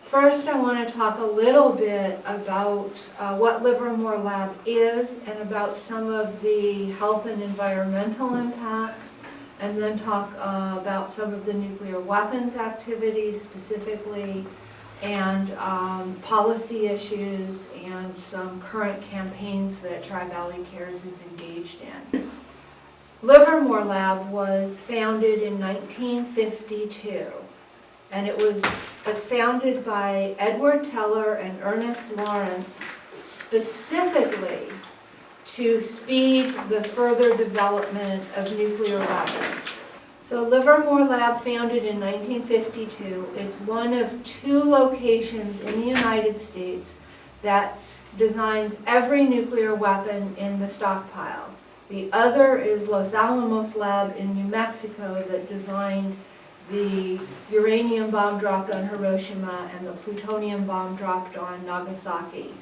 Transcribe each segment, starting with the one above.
First, I want to talk a little bit about what Livermore Lab is and about some of the health and environmental impacts, and then talk about some of the nuclear weapons activities specifically, and policy issues, and some current campaigns that Tri-Valley Cares is engaged in. Livermore Lab was founded in 1952. And it was founded by Edward Teller and Ernest Lawrence specifically to speed the further development of nuclear weapons. So Livermore Lab, founded in 1952, is one of 2 locations in the United States that designs every nuclear weapon in the stockpile. The other is Los Alamos Lab in New Mexico that designed the uranium bomb dropped on Hiroshima and the plutonium bomb dropped on Nagasaki.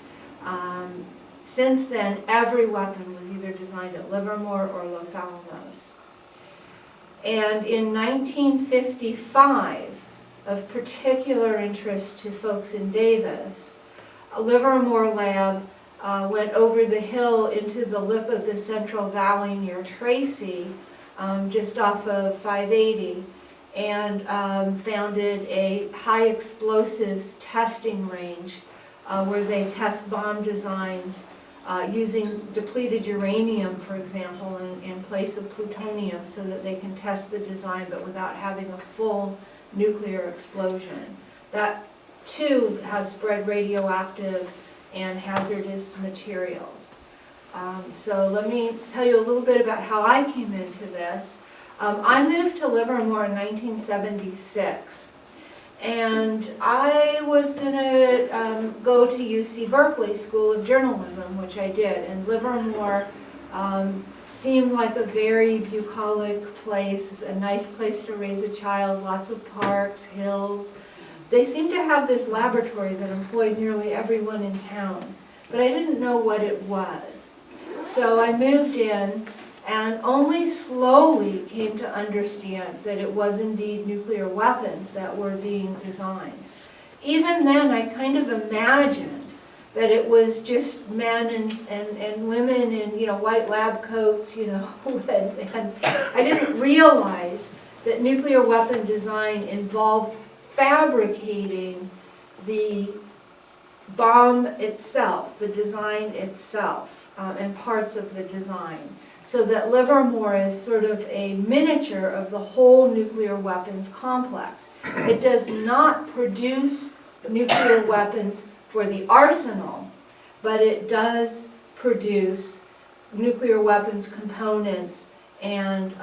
Since then, every weapon was either designed at Livermore or Los Alamos. And in 1955, of particular interest to folks in Davis, Livermore Lab went over the hill into the lip of the Central Valley near Tracy, just off of 580, and founded a high explosives testing range where they test bomb designs using depleted uranium, for example, in place of plutonium, so that they can test the design but without having a full nuclear explosion. That too has spread radioactive and hazardous materials. So let me tell you a little bit about how I came into this. I moved to Livermore in 1976, and I was going to go to UC Berkeley School of Journalism, which I did, and Livermore seemed like a very bucolic place, a nice place to raise a child, lots of parks, hills. They seemed to have this laboratory that employed nearly everyone in town, but I didn't know what it was. So I moved in, and only slowly came to understand that it was indeed nuclear weapons that were being designed. Even then, I kind of imagined that it was just men and women in white lab coats, and I didn't realize that nuclear weapon design involves fabricating the bomb itself, the design itself, and parts of the design, so that Livermore is sort of a miniature of the whole nuclear weapons complex. It does not produce nuclear weapons for the arsenal, but it does produce nuclear weapons components, and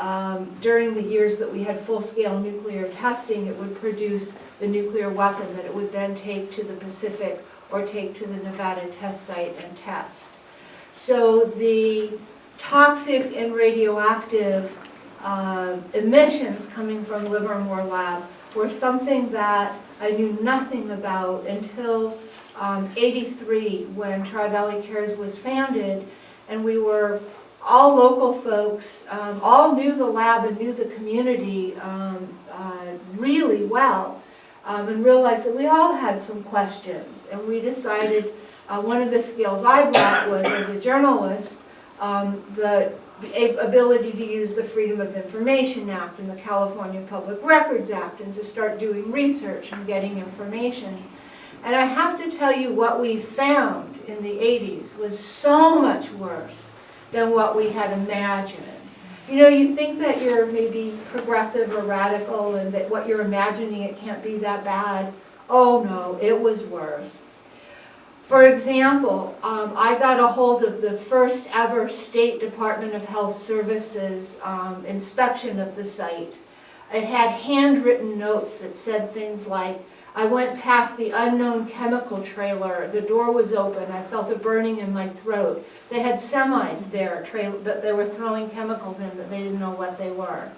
during the years that we had full-scale nuclear testing, it would produce the nuclear weapon that it would then take to the Pacific or take to the Nevada test site and test. So the toxic and radioactive emissions coming from Livermore Lab were something that I knew nothing about until '83, when Tri-Valley Cares was founded, and we were all local folks, all knew the lab and knew the community really well, and realized that we all had some questions. And we decided one of the skills I brought was, as a journalist, the ability to use the Freedom of Information Act and the California Public Records Act, and to start doing research and getting information. And I have to tell you, what we found in the 80s was so much worse than what we had imagined. You think that you're maybe progressive or radical and that what you're imagining, it can't be that bad. Oh no, it was worse. For example, I got a hold of the first ever State Department of Health Services inspection of the site. It had handwritten notes that said things like, I went past the unknown chemical trailer, the door was open, I felt a burning in my throat. They had semis there that they were throwing chemicals in, but they didn't know what they were.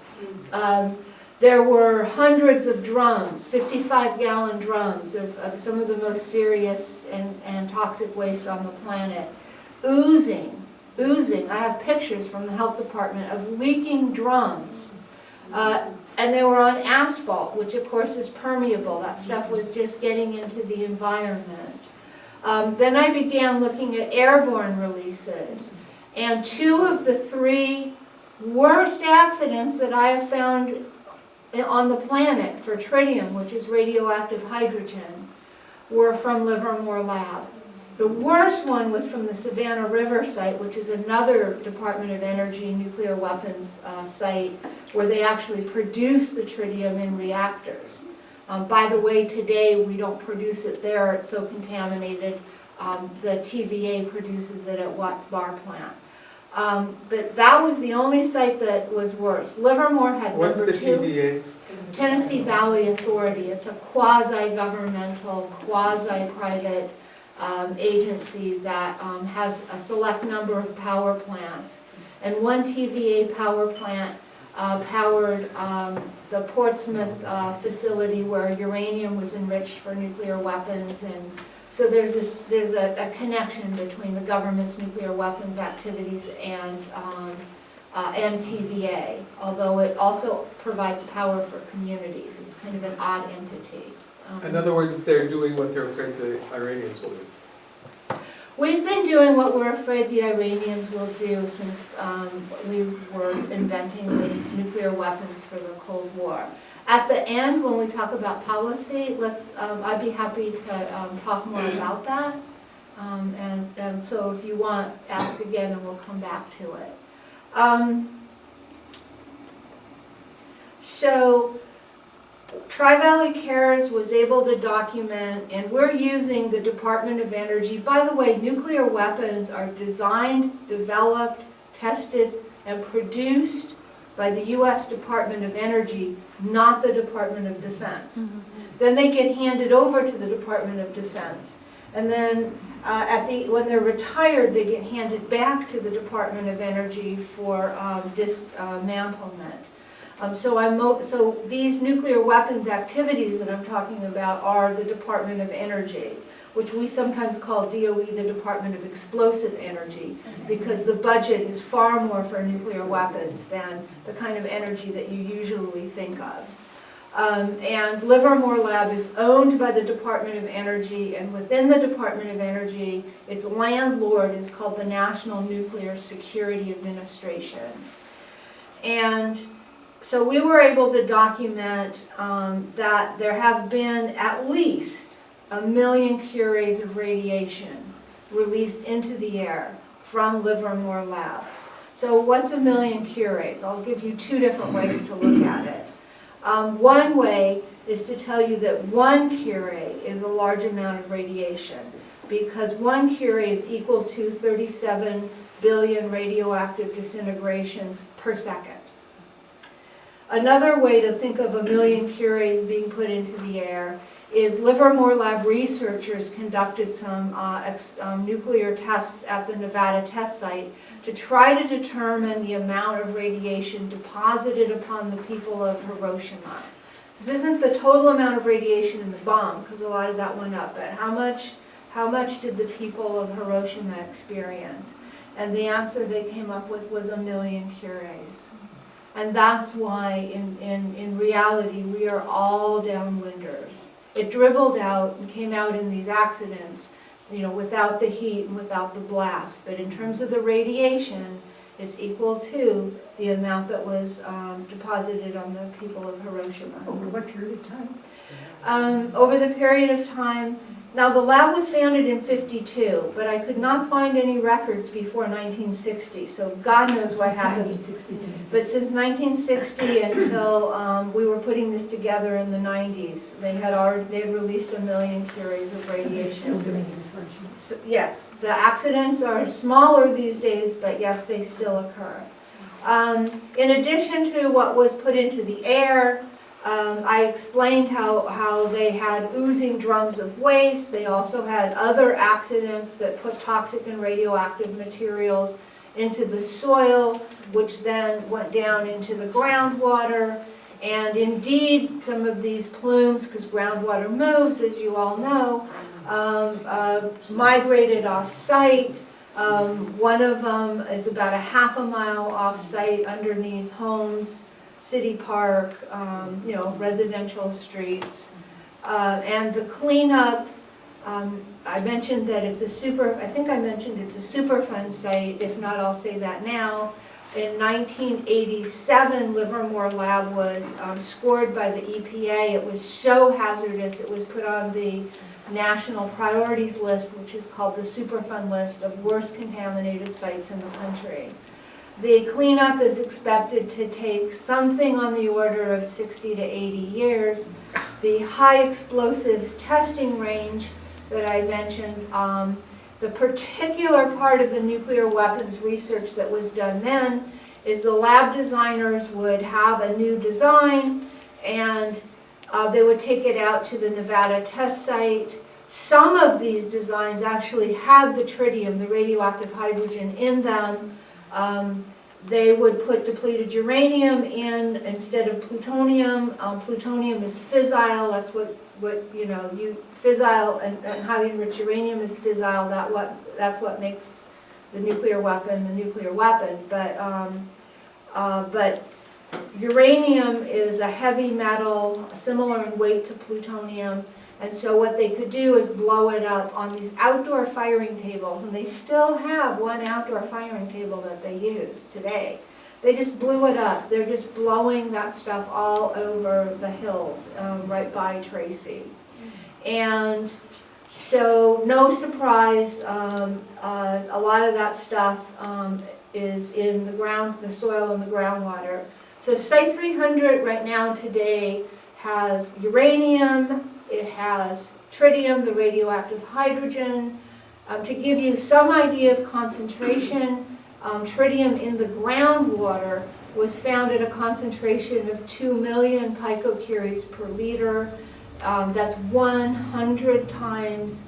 There were hundreds of drums, 55-gallon drums of some of the most serious and toxic waste on the planet, oozing. I have pictures from the health department of leaking drums. And and they were on asphalt, which of course is permeable. That stuff was just getting into the environment. Then I began looking at airborne releases, and 2 of the 3 worst accidents that I have found on the planet for tritium, which is radioactive hydrogen, were from Livermore Lab. The worst one was from the Savannah River site, which is another Department of Energy nuclear weapons site, where they actually produce the tritium in reactors. By the way, today we don't produce it there, it's so contaminated. The TVA produces it at Watts Bar plant. But that was the only site that was worse. Livermore had What's number the 2. TVA? Tennessee Valley Authority. It's a quasi-governmental, quasi-private agency that has a select number of power plants. And one TVA power plant powered the Portsmouth facility where uranium was enriched for nuclear weapons. And so there's a connection between the government's nuclear weapons activities and TVA, although it also provides power for communities. It's kind of an odd entity. In other words, they're doing what they're afraid the Iranians will do. We've been doing what we're afraid the Iranians will do since we were inventing the nuclear weapons for the Cold War. At the end, when we talk about policy, I'd be happy to talk more about that. And so if you want, ask again and we'll come back to it. So Tri-Valley Cares was able to document, and we're using the Department of Energy. By the way, nuclear weapons are designed, developed, tested, and produced by the U.S. Department of Energy, not the Department of Defense. Mm-hmm. Then they get handed over to the Department of Defense. And then when they're retired, they get handed back to the Department of Energy for dismantlement. So these nuclear weapons activities that I'm talking about are the Department of Energy, which we sometimes call DOE, the Department of Explosive Energy, because the budget is far more for nuclear weapons than the kind of energy that you usually think of. And Livermore Lab is owned by the Department of Energy, and within the Department of Energy, its landlord is called the National Nuclear Security Administration. And so we were able to document that there have been at least 1 million curies of radiation released into the air from Livermore Lab. So what's 1 million curies? I'll give you 2 different ways to look at it. One way is to tell you that 1 curie is a large amount of radiation, because 1 curie is equal to 37 billion radioactive disintegrations per second. Another way to think of 1 million curies being put into the air is Livermore Lab researchers conducted some nuclear tests at the Nevada test site to try to determine the amount of radiation deposited upon the people of Hiroshima. This isn't the total amount of radiation in the bomb, because a lot of that went up, but how much did the people of Hiroshima experience? And the answer they came up with was 1 million curies. And that's why, in reality, we are all downwinders. It dribbled out and came out in these accidents, without the heat and without the blast. But in terms of the radiation, it's equal to the amount that was deposited on the people of Hiroshima. Over what period of time? Over the period of time. Now, the lab was founded in '52, but I could not find any records before 1960, so God knows what happened. But since 1960 until we were putting this together in the 90s, they had released 1 million curies of radiation. So, yes, the accidents are smaller these days, but yes, they still occur. In addition to what was put into the air, I explained how they had oozing drums of waste. They also had other accidents that put toxic and radioactive materials into the soil, which then went down into the groundwater. And indeed, some of these plumes, because groundwater moves, as you all know, migrated off-site. One of them is about a half a mile off-site underneath homes. City Park, you know, residential streets. And the cleanup, I mentioned that it's I think I mentioned it's a Superfund site. If not, I'll say that now. In 1987, Livermore Lab was scored by the EPA. It was so hazardous, it was put on the national priorities list, which is called the Superfund list of worst contaminated sites in the country. The cleanup is expected to take something on the order of 60 to 80 years. The high explosives testing range that I mentioned, the particular part of the nuclear weapons research that was done then is the lab designers would have a new design and they would take it out to the Nevada test site. Some of these designs actually had the tritium, the radioactive hydrogen, in them. They would put depleted uranium in instead of plutonium. Plutonium is fissile. That's what you know. Fissile and highly enriched uranium is fissile. That's what makes the nuclear weapon the nuclear weapon. But uranium is a heavy metal, similar in weight to plutonium. And so what they could do is blow it up on these outdoor firing tables, and they still have one outdoor firing table that they use today. They just blew it up. They're just blowing that stuff all over the hills right by Tracy. And so no surprise, a lot of that stuff is in the ground, the soil and the groundwater. So Site 300 right now today has uranium, it has tritium, the radioactive hydrogen. To give you some idea of concentration, tritium in the groundwater was found at a concentration of 2 million picocuries per liter. That's 100 times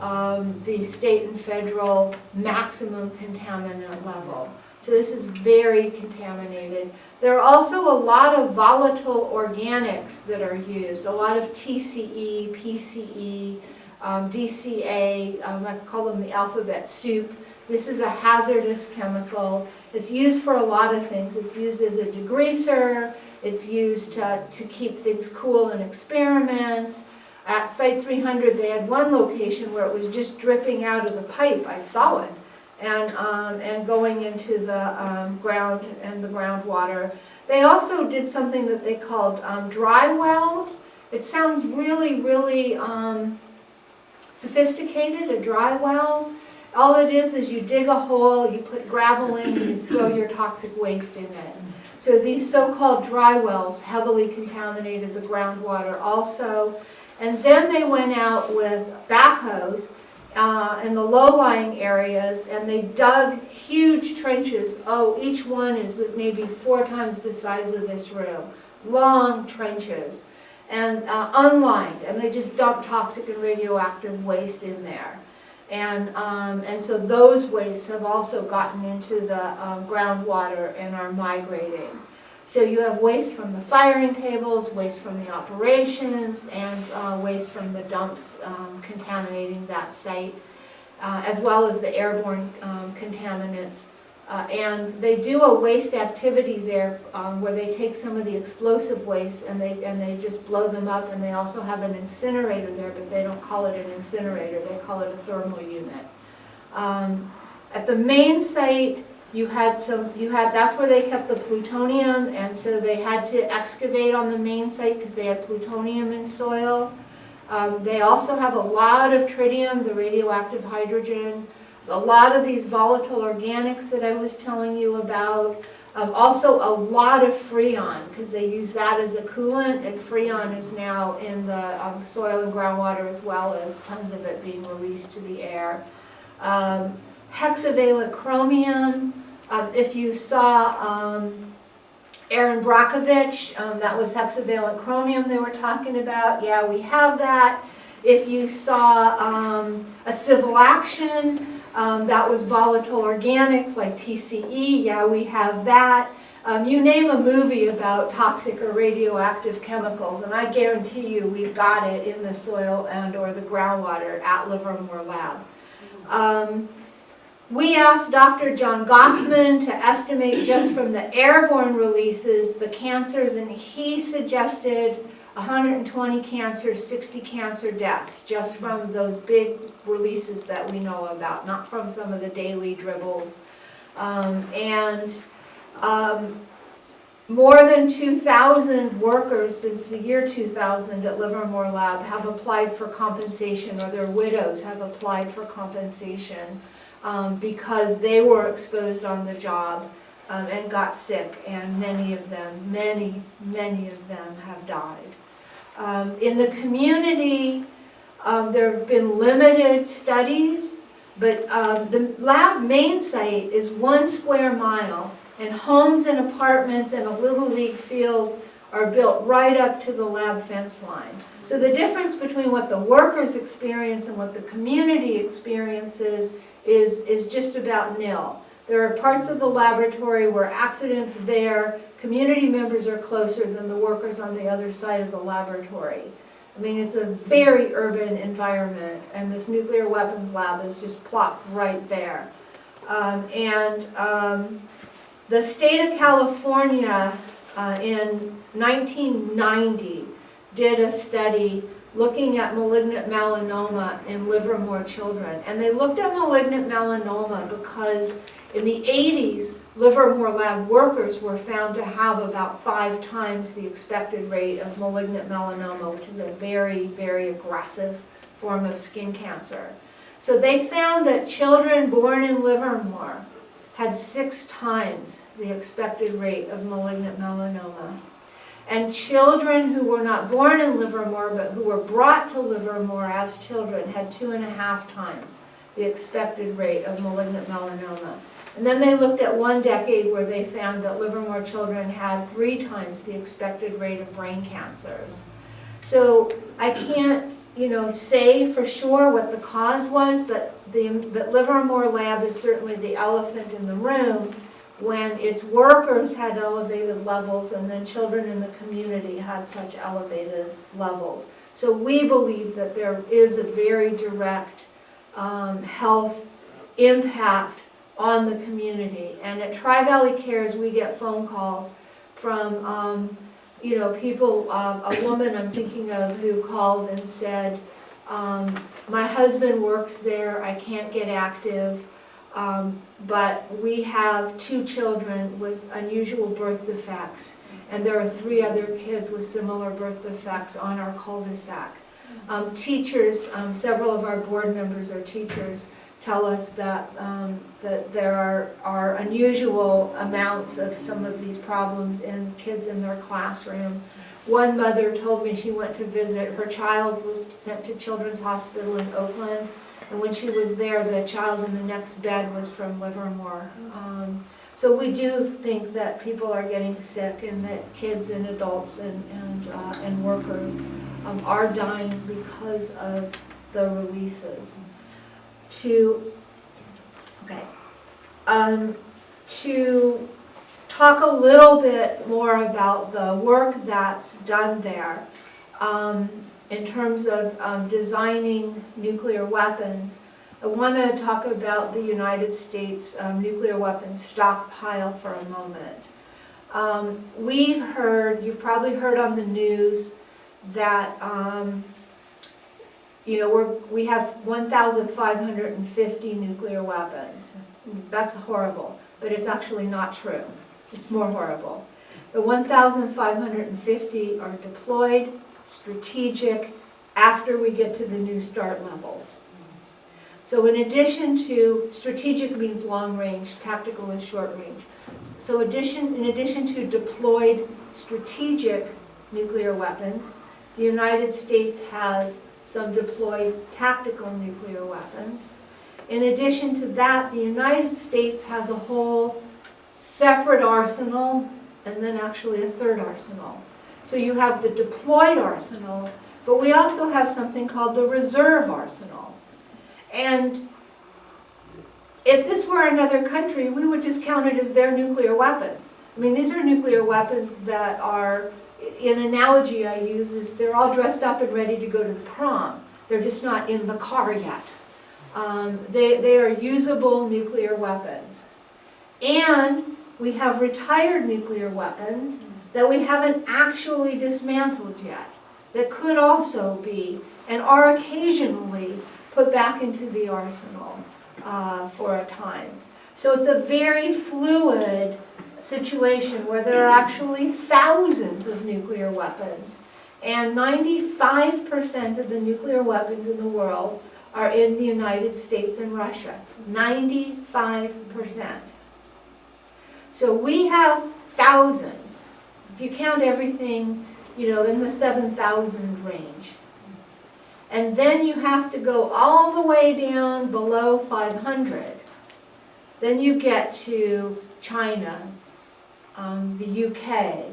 the state and federal maximum contaminant level. So this is very contaminated. There are also a lot of volatile organics that are used, a lot of TCE, PCE, DCA, I call them the alphabet soup. This is a hazardous chemical. It's used for a lot of things. It's used as a degreaser, it's used to keep things cool in experiments. At Site 300 they had one location where it was just dripping out of the pipe, I saw it. And going into the ground and the groundwater. They also did something that they called dry wells. It sounds really, really sophisticated, a dry well. All it is you dig a hole, you put gravel in, and you throw your toxic waste in it. So these so-called dry wells heavily contaminated the groundwater also. And then they went out with backhoes in the low-lying areas, and they dug huge trenches. Oh, each one is maybe 4 times the size of this room. Long trenches, and unlined, and they just dumped toxic and radioactive waste in there. And so those wastes have also gotten into the groundwater and are migrating. So you have waste from the firing tables, waste from the operations, and waste from the dumps contaminating that site, as well as the airborne contaminants. And they do a waste activity there where they take some of the explosive waste and they just blow them up, and they also have an incinerator there, but they don't call it an incinerator, they call it a thermal unit. At the main site, that's where they kept the plutonium, and so they had to excavate on the main site because they had plutonium in soil. They also have a lot of tritium, the radioactive hydrogen, a lot of these volatile organics that I was telling you about. Also a lot of freon, because they use that as a coolant, and freon is now in the soil and groundwater, as well as tons of it being released to the air. Hexavalent chromium. If you saw Aaron Brockovich, that was hexavalent chromium they were talking about. Yeah, we have that. If you saw a civil action, that was volatile organics like TCE. Yeah, we have that. You name a movie about toxic or radioactive chemicals, and I guarantee you we've got it in the soil and or the groundwater at Livermore Lab. We asked Dr. John Goffman to estimate just from the airborne releases the cancers, and he suggested 120 cancers, 60 cancer deaths, just from those big releases that we know about, not from some of the daily dribbles. More than 2,000 workers since the year 2000 at Livermore Lab have applied for compensation, or their widows have applied for compensation because they were exposed on the job and got sick, and many of them have died. In the community, there have been limited studies, but the lab main site is 1 square mile, and homes and apartments and a little league field are built right up to the lab fence line. So the difference between what the workers experience and what the community experiences is just about nil. There are parts of the laboratory where accidents there, community members are closer than the workers on the other side of the laboratory. I mean, it's a very urban environment, and this nuclear weapons lab is just plopped right there. The state of California in 1990 did a study looking at malignant melanoma in Livermore children. And they looked at malignant melanoma because in the 80s, Livermore lab workers were found to have about 5 times the expected rate of malignant melanoma, which is a very, very aggressive form of skin cancer. So they found that children born in Livermore had 6 times the expected rate of malignant melanoma. And children who were not born in Livermore but who were brought to Livermore as children had 2.5 times the expected rate of malignant melanoma. And then they looked at 1 decade where they found that Livermore children had 3 times the expected rate of brain cancers. So I can't, say for sure what the cause was, but Livermore lab is certainly the elephant in the room when its workers had elevated levels and then children in the community had such elevated levels. So we believe that there is a very direct health impact on the community. And at Tri-Valley Cares, we get phone calls from people, a woman I'm thinking of who called and said, my husband works there, I can't get active, but we have 2 children with unusual birth defects, and there are 3 other kids with similar birth defects on our cul-de-sac. Teachers, several of our board members are teachers, tell us that there are unusual amounts of some of these problems in kids in their classroom. One mother told me she went to visit, her child was sent to Children's Hospital in Oakland, and when she was there, the child in the next bed was from Livermore. So we do think that people are getting sick, and that kids and adults and workers are dying because of the releases. To talk a little bit more about the work that's done there in terms of designing nuclear weapons, I want to talk about the United States nuclear weapons stockpile for a moment. We've heard, you've probably heard on the news that we have 1,550 nuclear weapons. That's horrible, but it's actually not true. It's more horrible. The 1,550 are deployed, strategic, after we get to the New START levels. So in addition to, strategic means long range, tactical is short range. So in addition to deployed strategic nuclear weapons, the United States has some deployed tactical nuclear weapons. In addition to that, the United States has a whole separate arsenal and then actually a third arsenal. So you have the deployed arsenal, but we also have something called the reserve arsenal. And if this were another country, we would just count it as their nuclear weapons. I mean, these are nuclear weapons that are, an analogy I use is they're all dressed up and ready to go to the prom. They're just not in the car yet. They are usable nuclear weapons. And we have retired nuclear weapons that we haven't actually dismantled yet, that could also be, and are occasionally, put back into the arsenal for a time. So it's a very fluid situation where there are actually thousands of nuclear weapons. And 95% of the nuclear weapons in the world are in the United States and Russia. 95%. So we have thousands. If you count everything, in the 7,000 range. And then you have to go all the way down below 500. Then you get to China, the UK,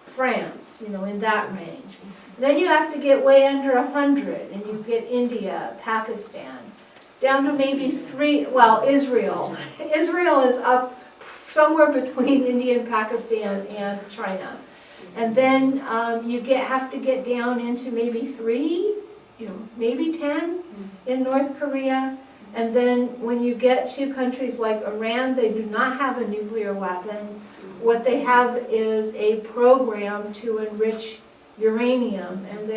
France, in that range. Then you have to get way under 100, and you get India, Pakistan, down to maybe 3, Israel. Israel is up somewhere between India and Pakistan and China. And then you have to get down into maybe 3, maybe 10 in North Korea. And then when you get to countries like Iran, they do not have a nuclear weapon. What they have is a program to enrich uranium. And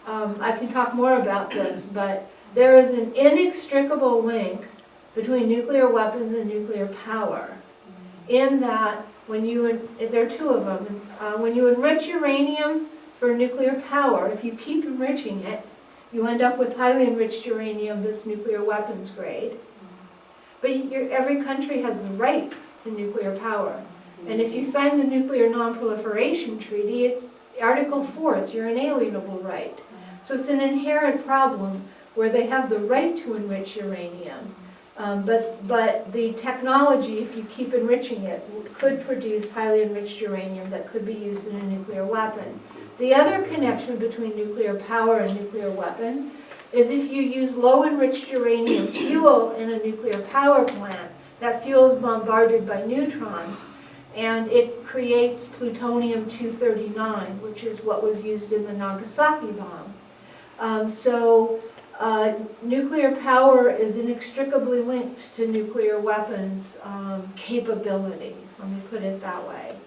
I can talk more about this, but there is an inextricable link between nuclear weapons and nuclear power. In that, there are two of them, when you enrich uranium for nuclear power, if you keep enriching it, you end up with highly enriched uranium that's nuclear weapons grade. But every country has the right to nuclear power. And if you sign the Nuclear Non-Proliferation Treaty, it's Article 4, it's your inalienable right. So it's an inherent problem where they have the right to enrich uranium. But the technology, if you keep enriching it, could produce highly enriched uranium that could be used in a nuclear weapon. The other connection between nuclear power and nuclear weapons is if you use low enriched uranium fuel in a nuclear power plant, that fuel is bombarded by neutrons, and it creates plutonium-239, which is what was used in the Nagasaki bomb. Nuclear power is inextricably linked to nuclear weapons capability, let me put it that way.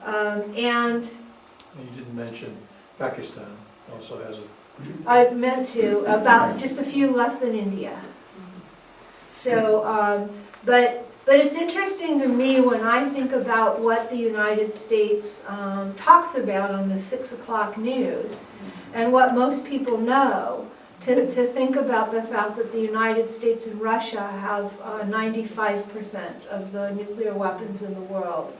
And you didn't mention Pakistan also has a... I meant to, about just a few less than India. So, but it's interesting to me when I think about what the United States talks about on the 6 o'clock news, and what most people know, to think about the fact that the United States and Russia have 95% of the nuclear weapons in the world.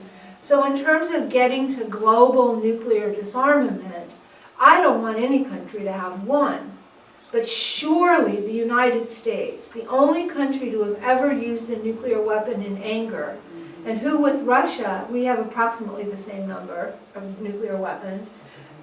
So in terms of getting to global nuclear disarmament, I don't want any country to have one. But surely the United States, the only country to have ever used a nuclear weapon in anger, and who with Russia, we have approximately the same number of nuclear weapons,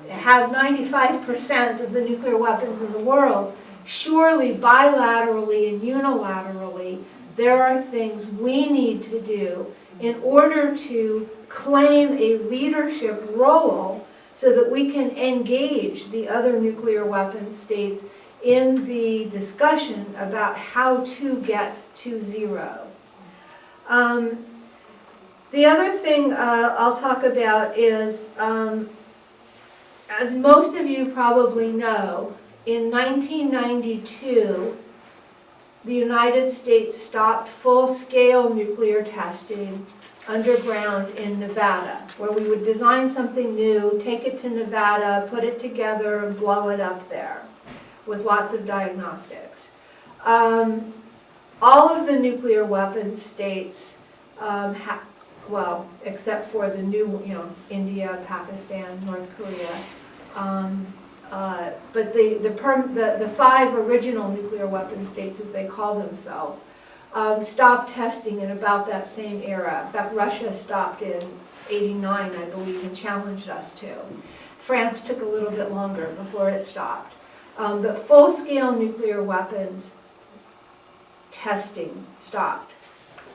have 95% of the nuclear weapons in the world, surely bilaterally and unilaterally, there are things we need to do in order to claim a leadership role so that we can engage the other nuclear weapon states in the discussion about how to get to zero. The other thing I'll talk about is, as most of you probably know, in 1992, the United States stopped full-scale nuclear testing underground in Nevada, where we would design something new, take it to Nevada, put it together, and blow it up there with lots of diagnostics. All of the nuclear weapons states, except for the new, India, Pakistan, North Korea, but the 5 original nuclear weapon states, as they call themselves, stopped testing in about that same era. In fact, Russia stopped in '89, I believe, and challenged us to. France took a little bit longer before it stopped. But full-scale nuclear weapons testing stopped.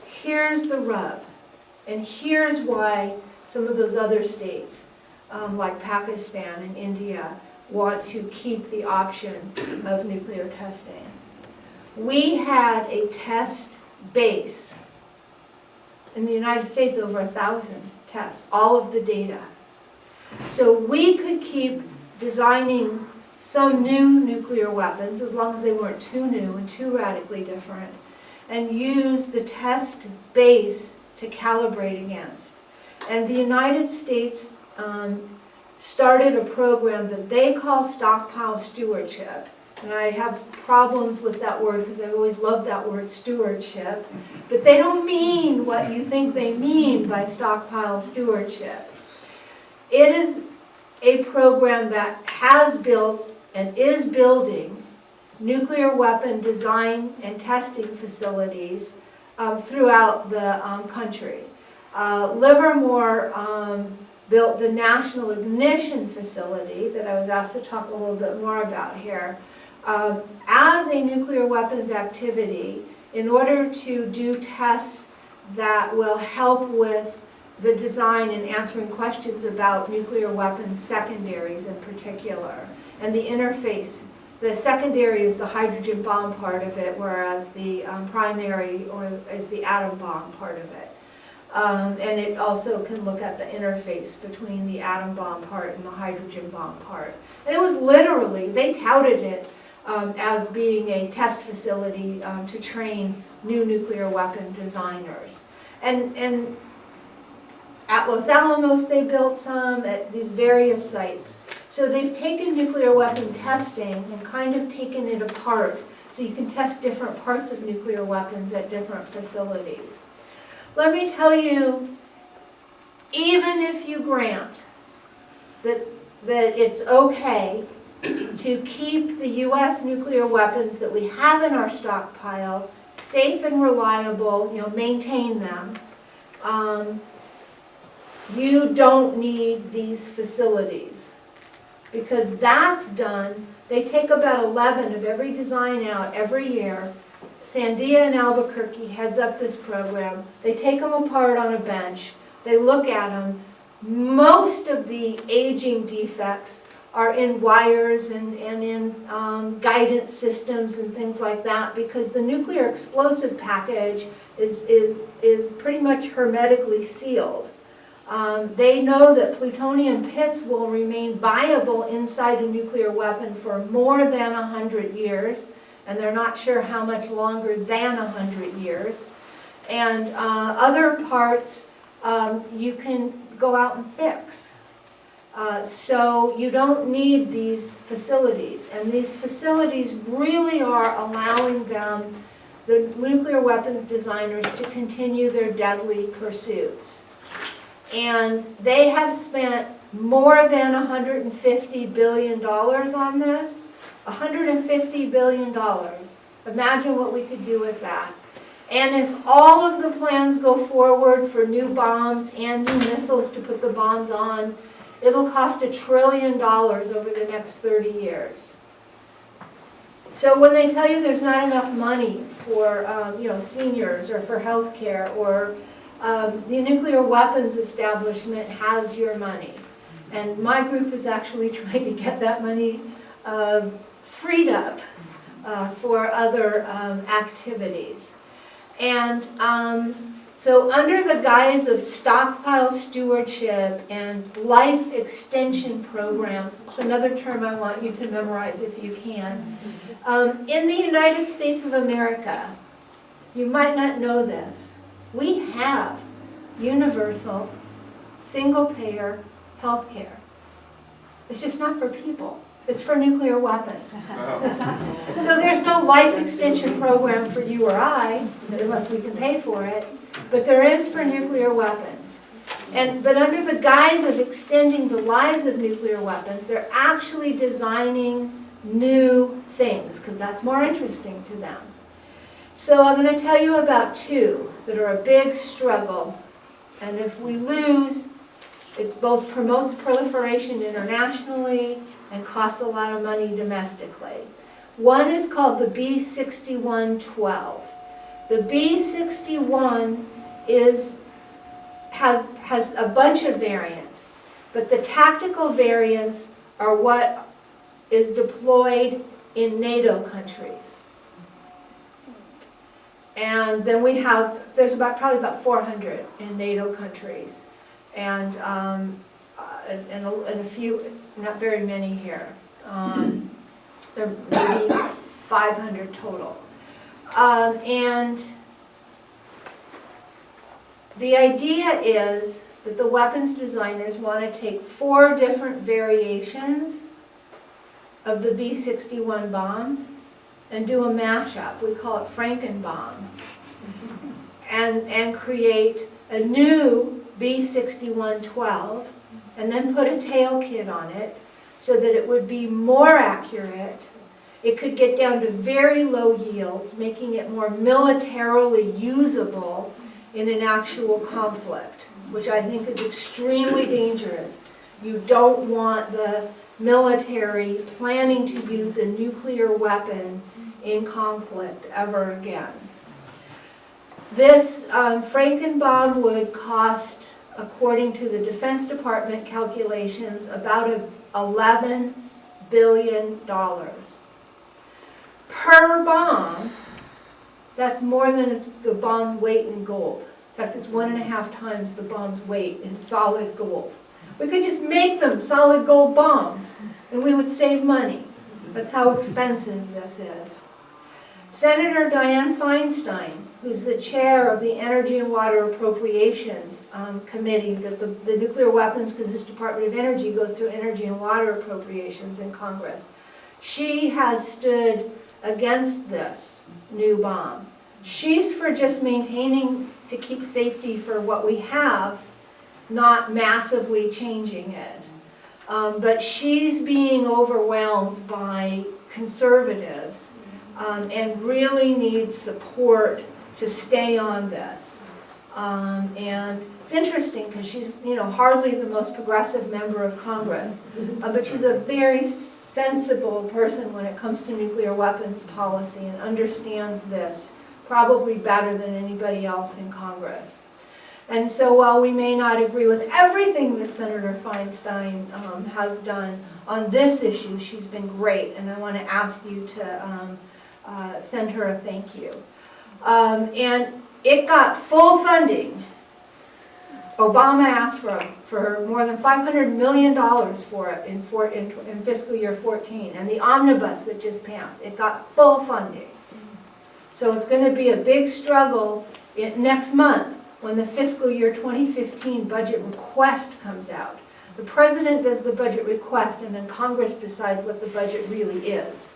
Here's the rub, and here's why some of those other states, like Pakistan and India, want to keep the option of nuclear testing. we had a test base. In the United States, over 1,000 tests, all of the data. So we could keep designing some new nuclear weapons, as long as they weren't too new and too radically different, and use the test base to calibrate against. And the United States started a program that they call stockpile stewardship. And I have problems with that word because I always loved that word stewardship. But they don't mean what you think they mean by stockpile stewardship. It is a program that has built and is building nuclear weapon design and testing facilities throughout the country. Livermore built the National Ignition Facility that I was asked to talk a little bit more about here. As a nuclear weapons activity, in order to do tests that will help with the design and answering questions about nuclear weapons secondaries in particular, and the interface. The secondary is the hydrogen bomb part of it, whereas the primary is the atom bomb part of it. And it also can look at the interface between the atom bomb part and the hydrogen bomb part. And it was literally, they touted it as being a test facility to train new nuclear weapon designers. And at Los Alamos they built some, at these various sites. So they've taken nuclear weapon testing and kind of taken it apart so you can test different parts of nuclear weapons at different facilities. Let me tell you, even if you grant that it's okay to keep the U.S. nuclear weapons that we have in our stockpile safe and reliable, maintain them, you don't need these facilities. Because that's done, they take about 11 of every design out every year. Sandia in Albuquerque heads up this program. They take them apart on a bench. They look at them. Most of the aging defects are in wires and in guidance systems and things like that, because the nuclear explosive package is pretty much hermetically sealed. They know that plutonium pits will remain viable inside a nuclear weapon for more than 100 years, and they're not sure how much longer than 100 years. And other parts you can go out and fix. So you don't need these facilities, and these facilities really are allowing them, the nuclear weapons designers, to continue their deadly pursuits. And they have spent more than $150 billion on this. $150 billion. Imagine what we could do with that. And if all of the plans go forward for new bombs and new missiles to put the bombs on, it'll cost $1 trillion over the next 30 years. So when they tell you there's not enough money for seniors or for health care, or the nuclear weapons establishment has your money. And my group is actually trying to get that money freed up for other activities. And so under the guise of stockpile stewardship and life extension programs, it's another term I want you to memorize if you can, in the United States of America, you might not know this, we have universal, single-payer health care. It's just not for people. It's for nuclear weapons. So there's no life extension program for you or I, unless we can pay for it, but there is for nuclear weapons. But under the guise of extending the lives of nuclear weapons, they're actually designing new things, because that's more interesting to them. So I'm going to tell you about two that are a big struggle. And if we lose, it both promotes proliferation internationally and costs a lot of money domestically. One is called the B6112. The B61 has a bunch of variants, but the tactical variants are what is deployed in NATO countries. And then there's probably about 400 in NATO countries, and a few, not very many here. There may be 500 total. And the idea is that the weapons designers want to take 4 different variations of the B-61 bomb and do a mashup. We call it Frankenbomb. And create a new B-61-12 and then put a tail kit on it so that it would be more accurate. It could get down to very low yields, making it more militarily usable in an actual conflict, which I think is extremely dangerous. You don't want the military planning to use a nuclear weapon in conflict ever again. This Frankenbomb would cost, according to the Defense Department calculations, about $11 billion. Per bomb, that's more than the bomb's weight in gold. In fact, it's 1.5 times the bomb's weight in solid gold. We could just make them solid gold bombs, and we would save money. That's how expensive this is. Senator Dianne Feinstein, who's the chair of the Energy and Water Appropriations Committee, that the nuclear weapons, because this Department of Energy goes through energy and water appropriations in Congress, she has stood against this new bomb. She's for just maintaining to keep safety for what we have, not massively changing it. But she's being overwhelmed by conservatives and really needs support to stay on this. And it's interesting because she's, hardly the most progressive member of Congress, but she's a very sensible person when it comes to nuclear weapons policy and understands this probably better than anybody else in Congress. And so while we may not agree with everything that Senator Feinstein has done on this issue, she's been great, and I want to ask you to send her a thank you. And it got full funding. Obama asked for more than $500 million for it in fiscal year 14, and the omnibus that just passed, it got full funding. So it's going to be a big struggle next month when the fiscal year 2015 budget request comes out. The president does the budget request, and then Congress decides what the budget really is.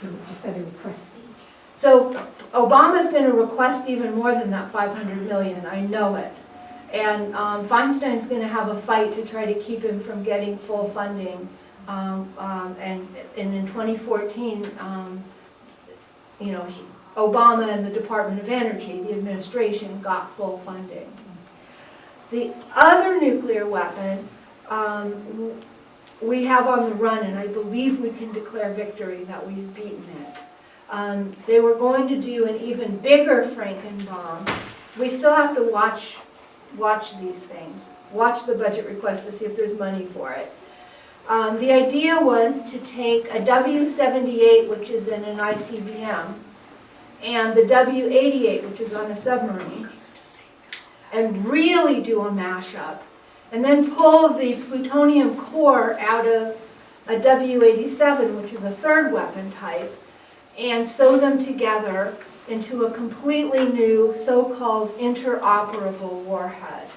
So it's just at a request stage. So Obama's going to request even more than that $500 million, I know it. And Feinstein's going to have a fight to try to keep him from getting full funding. And in 2014, Obama and the Department of Energy, the administration, got full funding. The other nuclear weapon we have on the run, and I believe we can declare victory that we've beaten it. They were going to do an even bigger Frankenbomb. We still have to watch these things, watch the budget request to see if there's money for it. The idea was to take a W-78, which is in an ICBM, and the W-88, which is on a submarine, and really do a mashup, and then pull the plutonium core out of a W-87, which is a third weapon type, and sew them together into a completely new so-called interoperable warhead.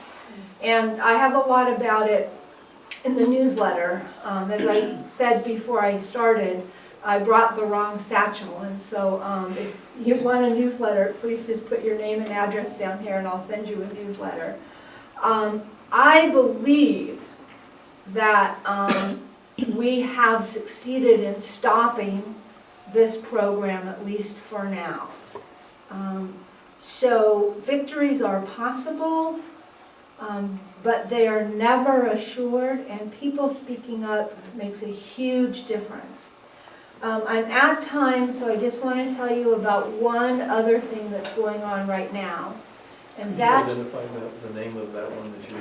And I have a lot about it in the newsletter. As I said before I started, I brought the wrong satchel, and so if you want a newsletter, please just put your name and address down here and I'll send you a newsletter. I believe that we have succeeded in stopping this program, at least for now. So victories are possible, but they are never assured, and people speaking up makes a huge difference. I'm at time, so I just want to tell you about one other thing that's going on right now. And Can that, you identify the name of that one that you,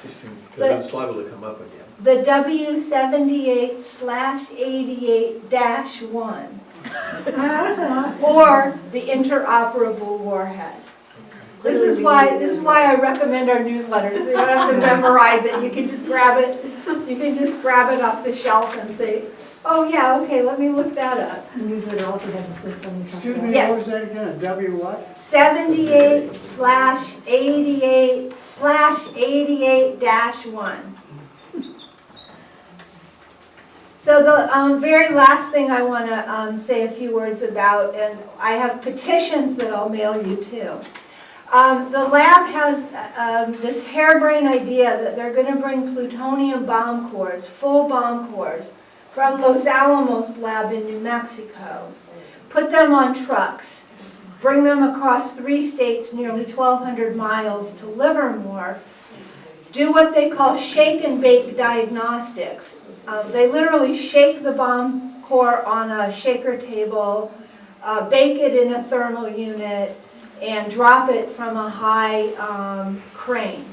because it's liable to come up again. the W78/88-1 or the interoperable warhead. This is why I recommend our newsletters. You don't have to memorize it. You can just grab it. You can just grab it off the shelf and say, "Oh yeah, okay, let me look that up." The newsletter also has the first one you talked Excuse about. me, Yes. what was that again, a W what? 78/88/88-1. So the very last thing I want to say a few words about, and I have petitions that I'll mail you too. The lab has this harebrained idea that they're going to bring plutonium bomb cores, full bomb cores, from Los Alamos lab in New Mexico, put them on trucks, bring them across 3 states, nearly 1,200 miles to Livermore, do what they call shake and bake diagnostics. They literally shake the bomb core on a shaker table, bake it in a thermal unit, and drop it from a high crane.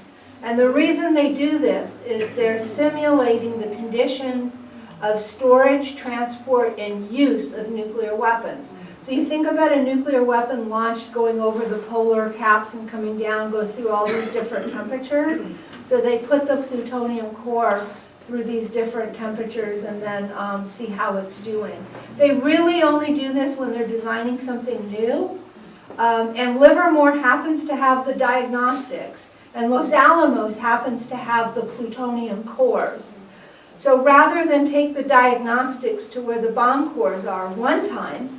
And the reason they do this is they're simulating the conditions of storage, transport, and use of nuclear weapons. So you think about a nuclear weapon launched going over the polar caps and coming down, goes through all these different temperatures. So they put the plutonium core through these different temperatures and then see how it's doing. They really only do this when they're designing something new. And Livermore happens to have the diagnostics, and Los Alamos happens to have the plutonium cores. So rather than take the diagnostics to where the bomb cores are one time,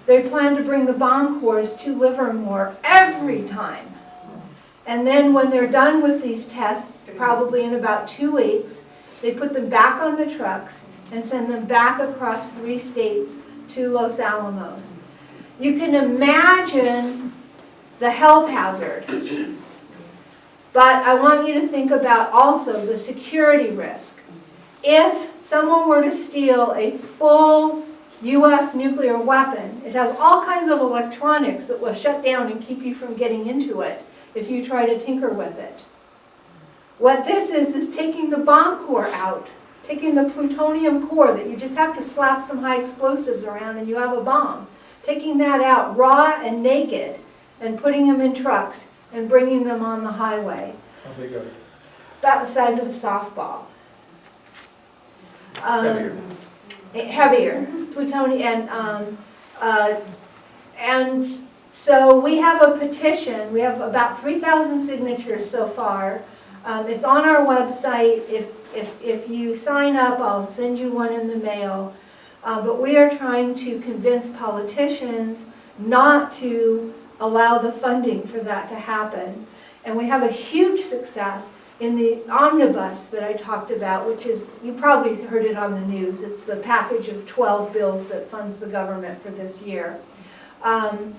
they plan to bring the bomb cores to Livermore every time. And then when they're done with these tests, probably in about 2 weeks, they put them back on the trucks and send them back across 3 states to Los Alamos. You can imagine the health hazard, but I want you to think about also the security risk. If someone were to steal a full U.S. nuclear weapon, it has all kinds of electronics that will shut down and keep you from getting into it if you try to tinker with it. What this is taking the bomb core out, taking the plutonium core that you just have to slap some high explosives around and you have a bomb. Taking that out raw and naked and putting them in trucks and bringing them on the highway. How big are they? About the size of a softball. Heavier. Heavier, plutonium, and so we have a petition. We have about 3,000 signatures so far. It's on our website. If you sign up, I'll send you one in the mail. But we are trying to convince politicians not to allow the funding for that to happen. And we have a huge success in the omnibus that I talked about, which is, you probably heard it on the news, it's the package of 12 bills that funds the government for this year. In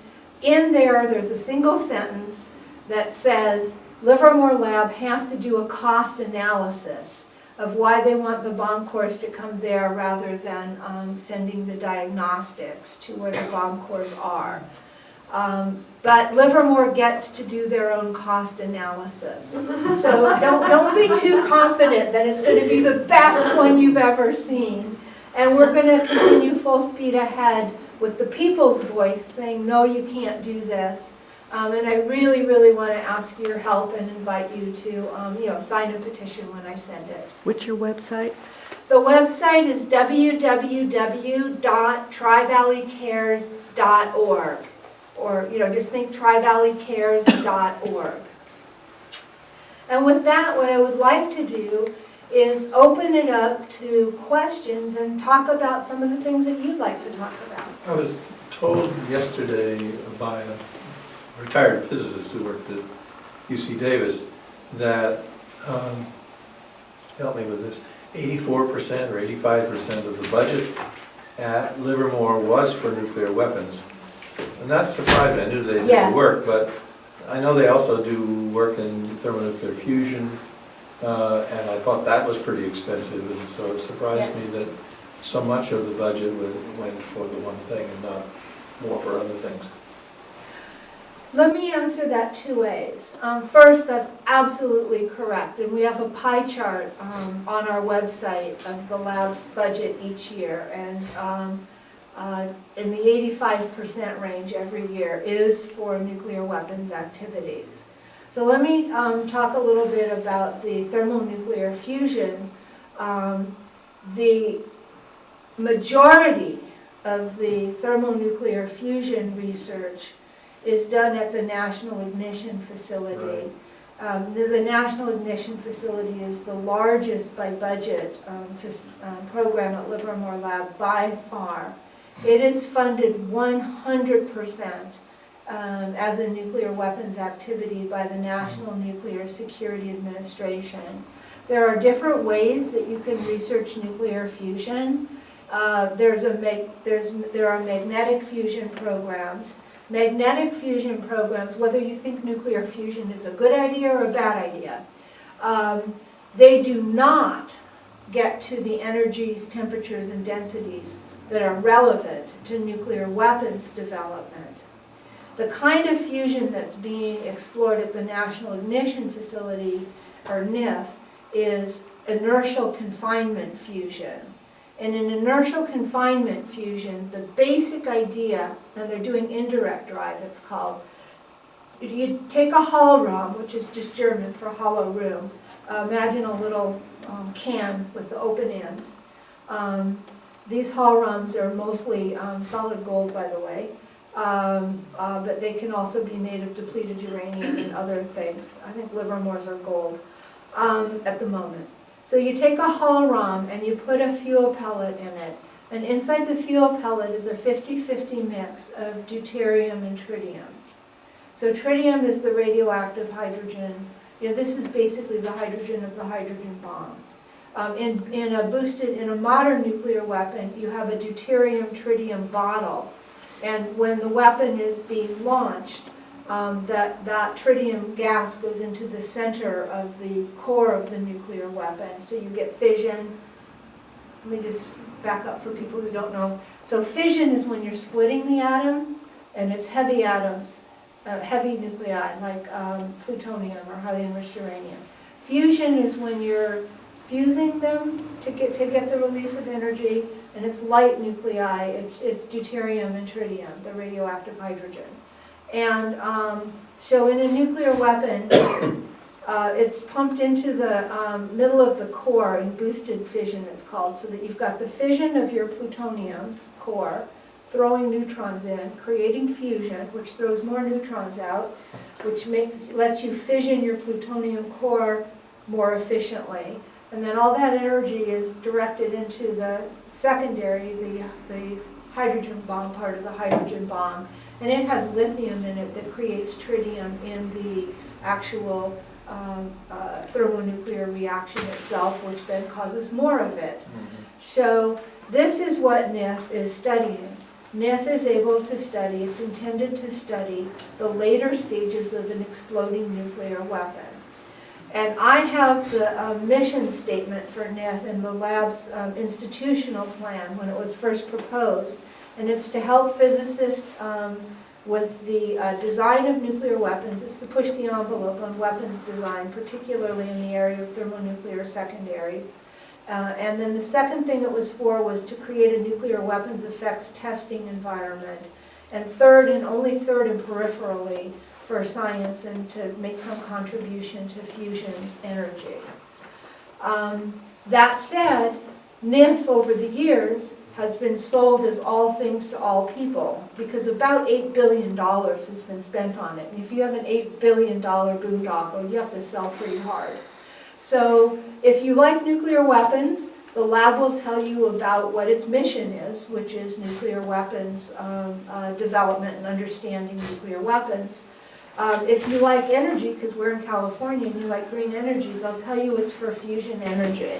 there's a single sentence that says Livermore Lab has to do a cost analysis of why they want the bomb cores to come there rather than sending the diagnostics to where the bomb cores are. But Livermore gets to do their own cost analysis. So don't be too confident that it's going to be the best one you've ever seen. And we're going to continue full speed ahead with the people's voice saying, no, you can't do this. And I really, really want to ask your help and invite you to sign a petition when I send it. What's your website? The website is www.trivalleycares.org. Or, just think trivalleycares.org. And with that, what I would like to do is open it up to questions and talk about some of the things that you'd like to talk about. I was told yesterday by a retired physicist who worked at UC Davis that, help me with this, 84% or 85% of the budget at Livermore was for nuclear weapons. And that surprised me. I knew they did Yes. work, but I know they also do work in thermonuclear fusion, and I thought that was pretty expensive, and so it surprised me that so much of the budget went for the one thing and not more for other things. Let me answer that 2 ways. First, that's absolutely correct, and we have a pie chart on our website of the lab's budget each year. And in the 85% range every year is for nuclear weapons activities. So let me talk a little bit about the thermonuclear fusion. The majority of the thermonuclear fusion research is done at the National Ignition Facility. The National Ignition Facility is the largest by budget program at Livermore Lab by far. It is funded 100% as a nuclear weapons activity by the National Nuclear Security Administration. There are different ways that you can research nuclear fusion. There are magnetic fusion programs. Magnetic fusion programs, whether you think nuclear fusion is a good idea or a bad idea, they do not get to the energies, temperatures, and densities that are relevant to nuclear weapons development. The kind of fusion that's being explored at the National Ignition Facility, or NIF, is inertial confinement fusion. And in inertial confinement fusion, the basic idea, and they're doing indirect drive, it's called, you take a Hohlraum, which is just German for hollow room. Imagine a little can with the open ends. These Hohlraums are mostly solid gold, by the way, but they can also be made of depleted uranium and other things. I think Livermore's are gold at the moment. So you take a Hohlraum and you put a fuel pellet in it, and inside the fuel pellet is a 50-50 mix of deuterium and tritium. So tritium is the radioactive hydrogen. This is basically the hydrogen of the hydrogen bomb. In a modern nuclear weapon, you have a deuterium-tritium bottle, and when the weapon is being launched, that tritium gas goes into the center of the core of the nuclear weapon. So you get fission. Let me just back up for people who don't know. So fission is when you're splitting the atom, and it's heavy atoms, heavy nuclei, like plutonium or highly enriched uranium. Fusion is when you're fusing them to get the release of energy, and it's light nuclei. It's deuterium and tritium, the radioactive hydrogen. And so in a nuclear weapon, it's pumped into the middle of the core in boosted fission, it's called, so that you've got the fission of your plutonium core, throwing neutrons in, creating fusion, which throws more neutrons out, which lets you fission your plutonium core more efficiently. And then all that energy is directed into the secondary, the hydrogen bomb part of the hydrogen bomb. And it has lithium in it that creates tritium in the actual thermonuclear reaction itself, which then causes more of it. So this is what NIF is studying. NIF is able to study, it's intended to study the later stages of an exploding nuclear weapon. And I have the mission statement for NIF in the lab's institutional plan when it was first proposed. And it's to help physicists with the design of nuclear weapons. It's to push the envelope on weapons design, particularly in the area of thermonuclear secondaries. And then the second thing it was for was to create a nuclear weapons effects testing environment. And third, and only third and peripherally, for science and to make some contribution to fusion energy. That said, NIF over the years has been sold as all things to all people, because about $8 billion has been spent on it. And if you have an $8 billion boondoggle, you have to sell pretty hard. So if you like nuclear weapons, the lab will tell you about what its mission is, which is nuclear weapons development and understanding nuclear weapons. If you like energy, because we're in California and you like green energy, they'll tell you it's for fusion energy.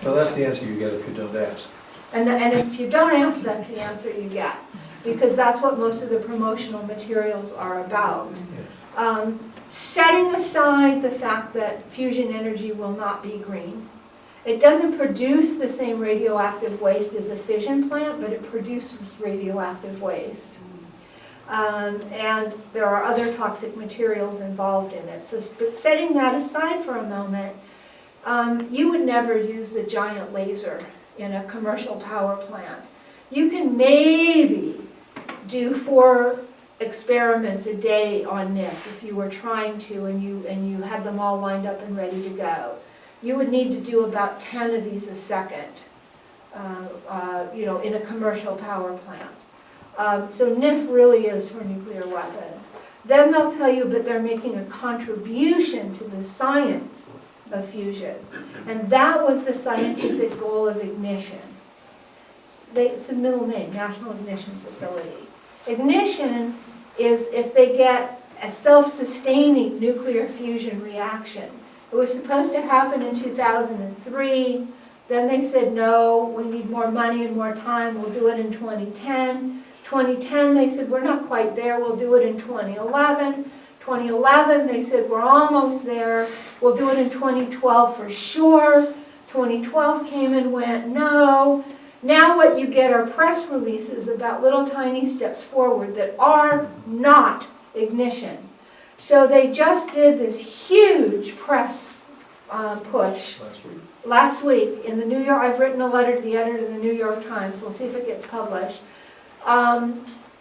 Well, that's the answer you get if you don't ask. And if you don't ask, that's the answer you get, because that's what most of the promotional materials are about. Setting aside the fact that fusion energy will not be green, it doesn't produce the same radioactive waste as a fission plant, but it produces radioactive waste. And there are other toxic materials involved in it. So, but setting that aside for a moment, you would never use a giant laser in a commercial power plant. You can maybe do 4 experiments a day on NIF if you were trying to and you had them all lined up and ready to go. You would need to do about 10 of these a second, in a commercial power plant. So NIF really is for nuclear weapons. Then they'll tell you that they're making a contribution to the science of fusion. And that was the scientific goal of Ignition. It's a middle name, National Ignition Facility. Ignition is if they get a self-sustaining nuclear fusion reaction. It was supposed to happen in 2003. Then they said, no, we need more money and more time. We'll do it in 2010. 2010, they said, we're not quite there. We'll do it in 2011. 2011, they said, we're almost there. We'll do it in 2012 for sure. 2012 came and went, no. Now what you get are press releases about little tiny steps forward that are not Ignition. So they just did this huge press push last week in the New York. I've written a letter to the editor of the New York Times. We'll see if it gets published.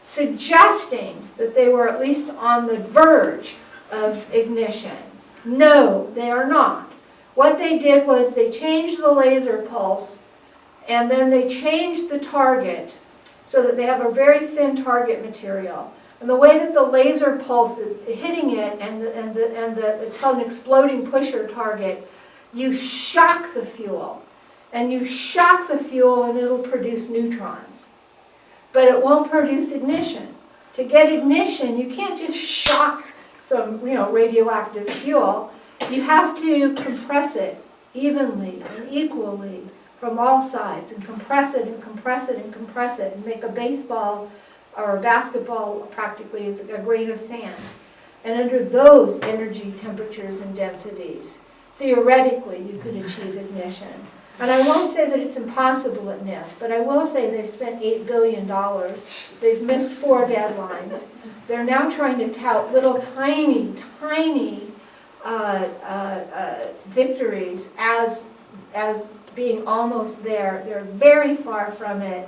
Suggesting that they were at least on the verge of ignition. No, they are not. What they did was they changed the laser pulse and then they changed the target so that they have a very thin target material. And the way that the laser pulse is hitting it it's called an exploding pusher target, you shock the fuel. And you shock the fuel and it'll produce neutrons. But it won't produce ignition. To get ignition, you can't just shock some radioactive fuel. You have to compress it evenly and equally from all sides and compress it and compress it and compress it and make a baseball or a basketball practically a grain of sand. And under those energy temperatures and densities, theoretically you could achieve ignition. And I won't say that it's impossible at NIF, but I will say they've spent $8 billion. They've missed 4 deadlines. They're now trying to tout little tiny victories as being almost there. They're very far from it.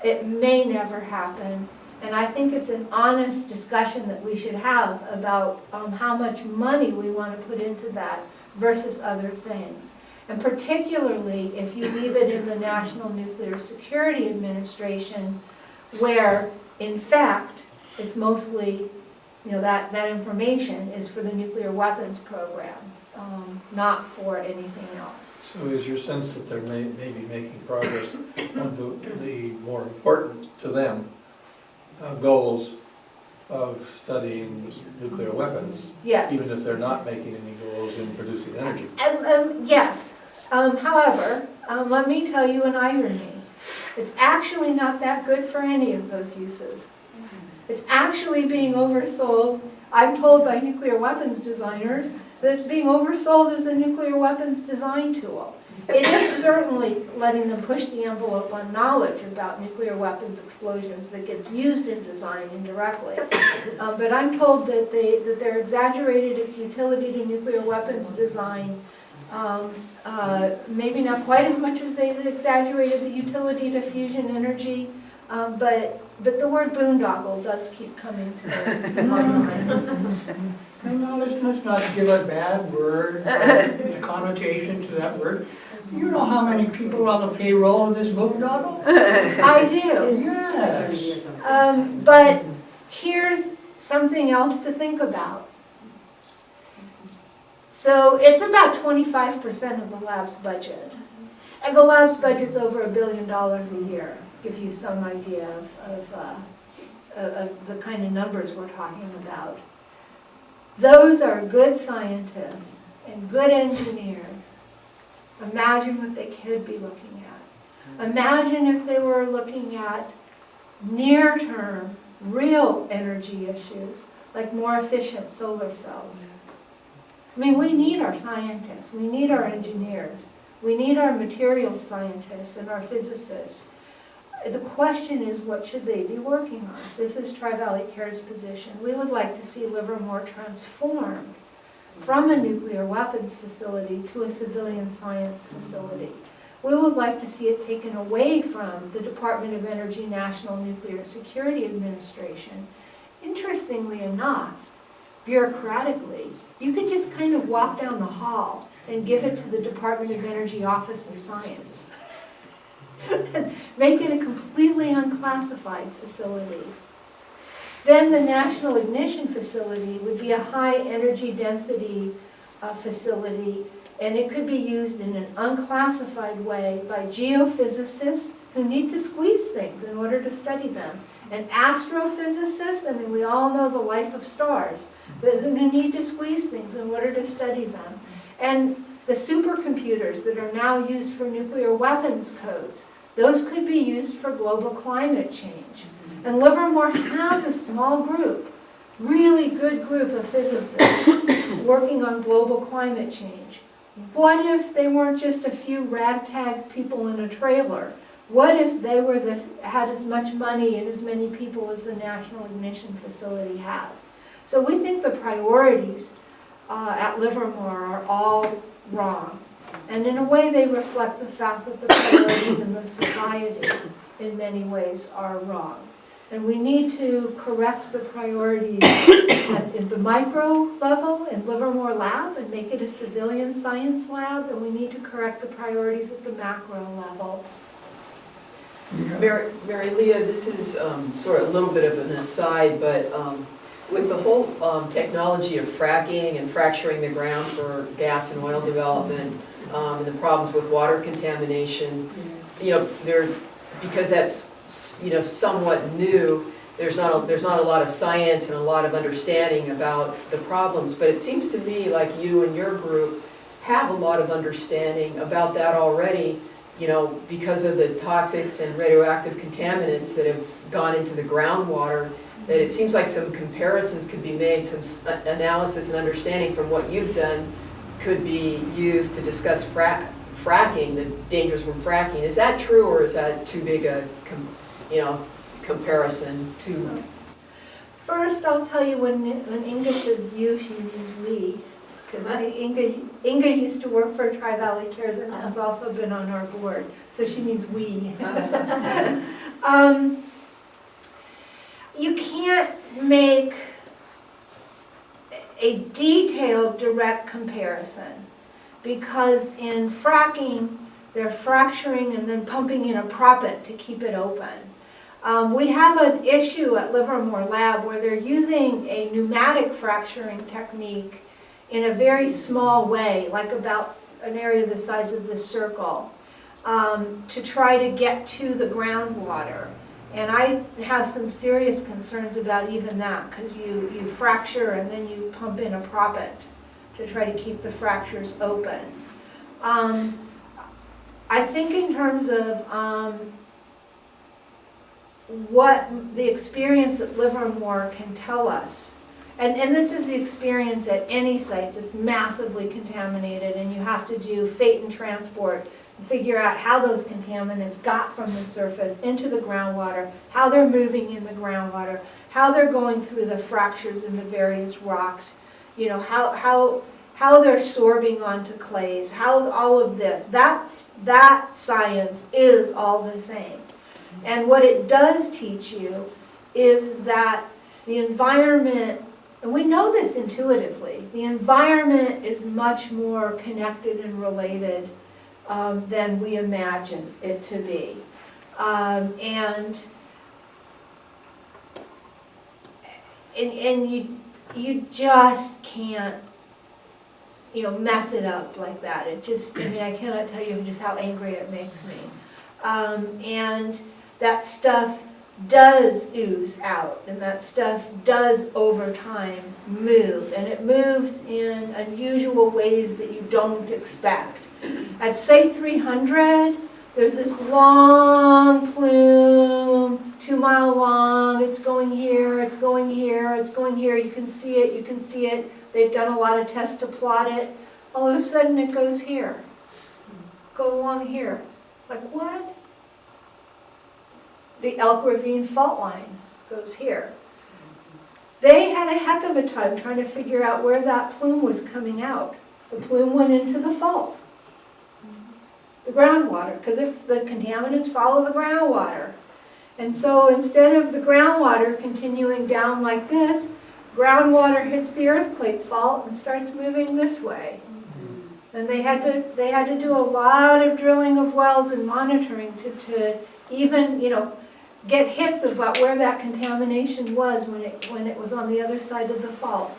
It may never happen. And I think it's an honest discussion that we should have about how much money we want to put into that versus other things. And particularly if you leave it in the National Nuclear Security Administration, where in fact it's mostly, that information is for the nuclear weapons program, not for anything else. So is your sense that they're maybe making progress on the more important to them goals of studying nuclear weapons? Yes. Even if they're not making any goals in producing energy? Yes. However, let me tell you an irony. It's actually not that good for any of those uses. It's actually being oversold. I'm told by nuclear weapons designers that it's being oversold as a nuclear weapons design tool. It is certainly letting them push the envelope on knowledge about nuclear weapons explosions that gets used in design indirectly. But I'm told that they're exaggerated its utility to nuclear weapons design. Maybe not quite as much as they exaggerated the utility to fusion energy, but the word boondoggle does keep coming to my mind. No, let's not give a bad word, a connotation to that word. You know how many people are on the payroll of this boondoggle? I do. Yes. But here's something else to think about. So it's about 25% of the lab's budget. And the lab's budget's over $1 billion a year. Give you some idea of the kind of numbers we're talking about. Those are good scientists and good engineers. Imagine what they could be looking at. Imagine if they were looking at near-term, real energy issues, like more efficient solar cells. I mean, we need our scientists, we need our engineers, we need our materials scientists and our physicists. The question is, what should they be working on? This is Tri-Valley Care's position. We would like to see Livermore transformed from a nuclear weapons facility to a civilian science facility. We would like to see it taken away from the Department of Energy National Nuclear Security Administration. Interestingly enough, bureaucratically, you could just kind of walk down the hall and give it to the Department of Energy Office of Science. Make it a completely unclassified facility. Then the National Ignition Facility would be a high energy density facility, and it could be used in an unclassified way by geophysicists who need to squeeze things in order to study them, and astrophysicists, I mean, we all know the life of stars, but who need to squeeze things in order to study them. And the supercomputers that are now used for nuclear weapons codes, those could be used for global climate change. And Livermore has a small group, really good group of physicists working on global climate change. What if they weren't just a few ragtag people in a trailer? What if they were had as much money and as many people as the National Ignition Facility has? So we think the priorities at Livermore are all wrong. And in a way, they reflect the fact that the priorities in the society in many ways are wrong. And we need to correct the priorities at the micro level in Livermore Lab and make it a civilian science lab, and we need to correct the priorities at the macro level. Mary Leah, this is sort of a little bit of an aside, but with the whole technology of fracking and fracturing the ground for gas and oil development, and the problems with water contamination, because that's somewhat new, there's not a lot of science and a lot of understanding about the problems, but it seems to me like you and your group have a lot of understanding about that already, because of the toxics and radioactive contaminants that have gone into the groundwater, that it seems like some comparisons could be made, some analysis and understanding from what you've done could be used to discuss fracking, the dangers from fracking. Is that true, or is that too big a comparison to? First, I'll tell you when Inga says you, she means we. Because Inga used to work for Tri-Valley Cares and has also been on our board, so she means we. You can't make a detailed direct comparison, because in fracking, they're fracturing and then pumping in a proppant to keep it open. We have an issue at Livermore Lab where they're using a pneumatic fracturing technique in a very small way, like about an area the size of this circle, to try to get to the groundwater. And I have some serious concerns about even that, because you fracture and then you pump in a proppant to try to keep the fractures open. I think in terms of what the experience at Livermore can tell us, and this is the experience at any site that's massively contaminated, and you have to do fate and transport and figure out how those contaminants got from the surface into the groundwater, how they're moving in the groundwater, how they're going through the fractures in the various rocks, how they're sorbing onto clays, how all of this. That science is all the same. And what it does teach you is that the environment, and we know this intuitively, the environment is much more connected and related than we imagine it to be. And you just can't, mess it up like that. It just, I cannot tell you just how angry it makes me. And that stuff does ooze out, and that stuff does over time move, and it moves in unusual ways that you don't expect. At Site 300, there's this long plume, 2 mile long, it's going here, it's going here, it's going here, you can see it, you can see it. They've done a lot of tests to plot it. All of a sudden it goes here, go along here. Like what? The Elk Ravine fault line goes here. They had a heck of a time trying to figure out where that plume was coming out. The plume went into the fault. the groundwater, because if the contaminants follow the groundwater. And so instead of the groundwater continuing down like this, groundwater hits the earthquake fault and starts moving this way. And they had to do a lot of drilling of wells and monitoring to even, get hits about where that contamination was when it was on the other side of the fault.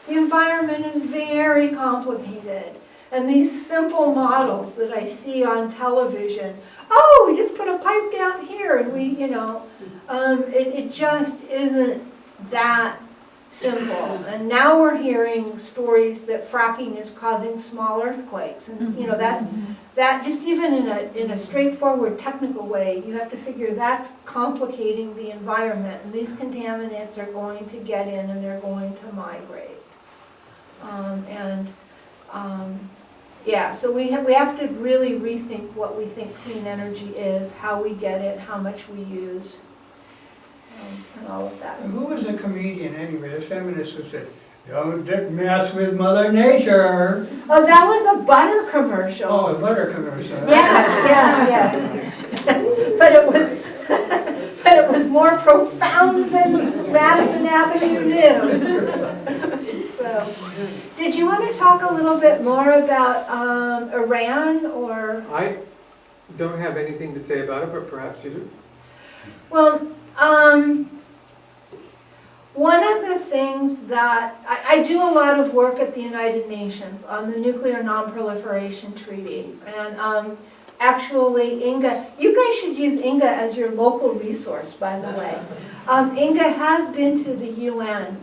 The environment is very complicated. And these simple models that I see on television, oh, we just put a pipe down here and we, it just isn't that simple. And now we're hearing stories that fracking is causing small earthquakes. And, that just even in a straightforward technical way, you have to figure that's complicating the environment. And these contaminants are going to get in and they're going to migrate. So we have to really rethink what we think clean energy is, how we get it, how much we use, and all of that. Who was the comedian anyway, the feminist who said, "Don't mess with Mother Nature"? Oh, that was a butter commercial. Oh, a butter commercial. Yeah. But it was more profound than Madison Avenue knew. So, did you want to talk a little bit more about Iran or? I don't have anything to say about it, but perhaps you do. Well, one of the things that, I do a lot of work at the United Nations on the Nuclear Non-Proliferation Treaty. And actually, Inga, you guys should use Inga as your local resource, by the way. Inga has been to the UN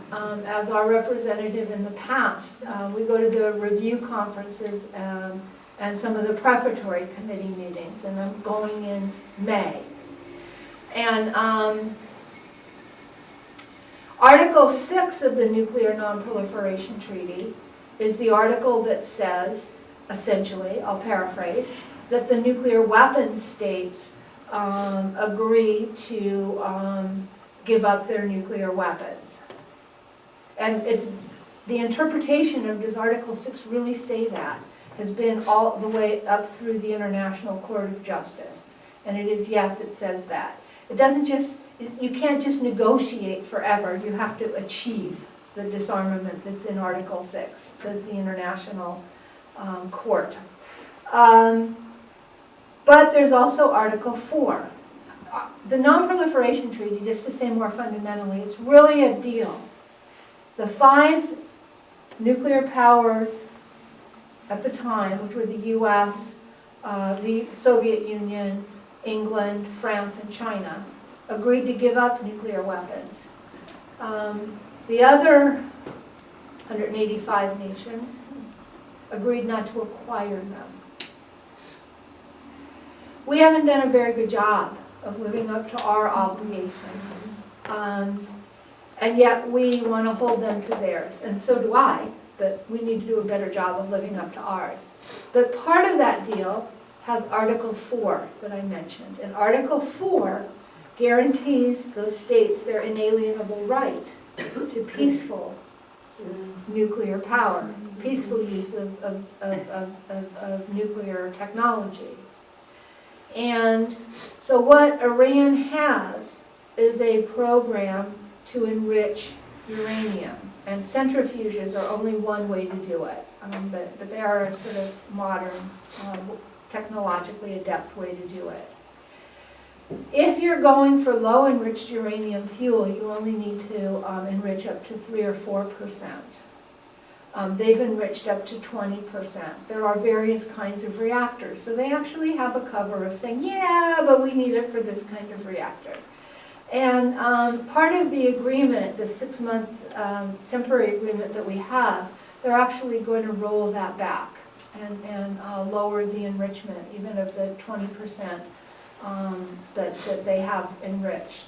as our representative in the past. We go to the review conferences and some of the preparatory committee meetings, and I'm going in May. And Article 6 of the Nuclear Non-Proliferation Treaty is the article that says, essentially, I'll paraphrase, that the nuclear weapons states agree to give up their nuclear weapons. And it's the interpretation of does Article 6 really say that has been all the way up through the International Court of Justice. And it is, yes, it says that. It doesn't just, you can't just negotiate forever. You have to achieve the disarmament that's in Article 6, says the International Court. But there's also Article 4. The Non-Proliferation Treaty, just to say more fundamentally, it's really a deal. The 5 nuclear powers at the time, which were the US, the Soviet Union, England, France, and China, agreed to give up nuclear weapons. The other 185 nations agreed not to acquire them. We haven't done a very good job of living up to our obligation. And yet we want to hold them to theirs, and so do I, but we need to do a better job of living up to ours. But part of that deal has Article 4 that I mentioned. And Article 4 guarantees those states their inalienable right to peaceful nuclear power, peaceful use of nuclear technology. And so what Iran has is a program to enrich uranium. And centrifuges are only one way to do it, but they are a sort of modern, technologically adept way to do it. If you're going for low enriched uranium fuel, you only need to enrich up to 3 or 4%. They've enriched up to 20%. There are various kinds of reactors, so they actually have a cover of saying, yeah, but we need it for this kind of reactor. And part of the agreement, the 6-month temporary agreement that we have, they're actually going to roll that back and lower the enrichment, even of the 20% that they have enriched,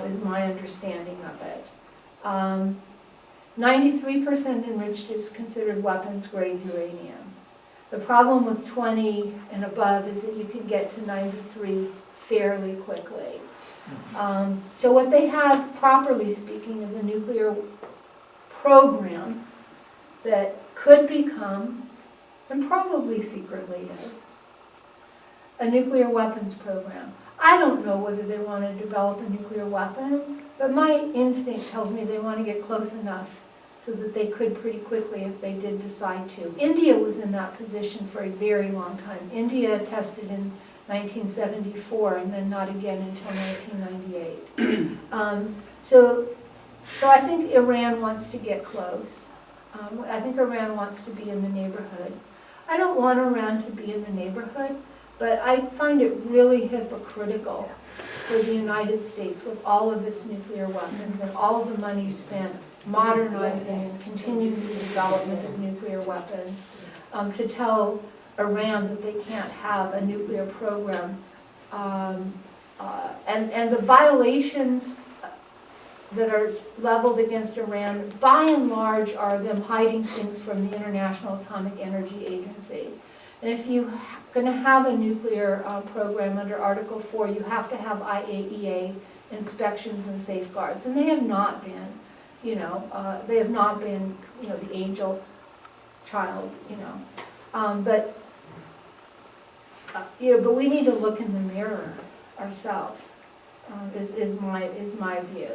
is my understanding of it. 93% enriched is considered weapons-grade uranium. The problem with 20 and above is that you can get to 93 fairly quickly. So what they have, properly speaking, is a nuclear program that could become, and probably secretly is, a nuclear weapons program. I don't know whether they want to develop a nuclear weapon, but my instinct tells me they want to get close enough so that they could pretty quickly if they did decide to. India was in that position for a very long time. India tested in 1974 and then not again until 1998. So I think Iran wants to get close. I think Iran wants to be in the neighborhood. I don't want Iran to be in the neighborhood, but I find it really hypocritical for the United States with all of its nuclear weapons and all of the money spent modernizing and continuing the development of nuclear weapons, to tell Iran that they can't have a nuclear program. And the violations that are leveled against Iran, by and large, are them hiding things from the International Atomic Energy Agency. And if you're going to have a nuclear program under Article 4, you have to have IAEA inspections and safeguards. And they have not been, they have not been, the angel child, but we need to look in the mirror ourselves, is my view.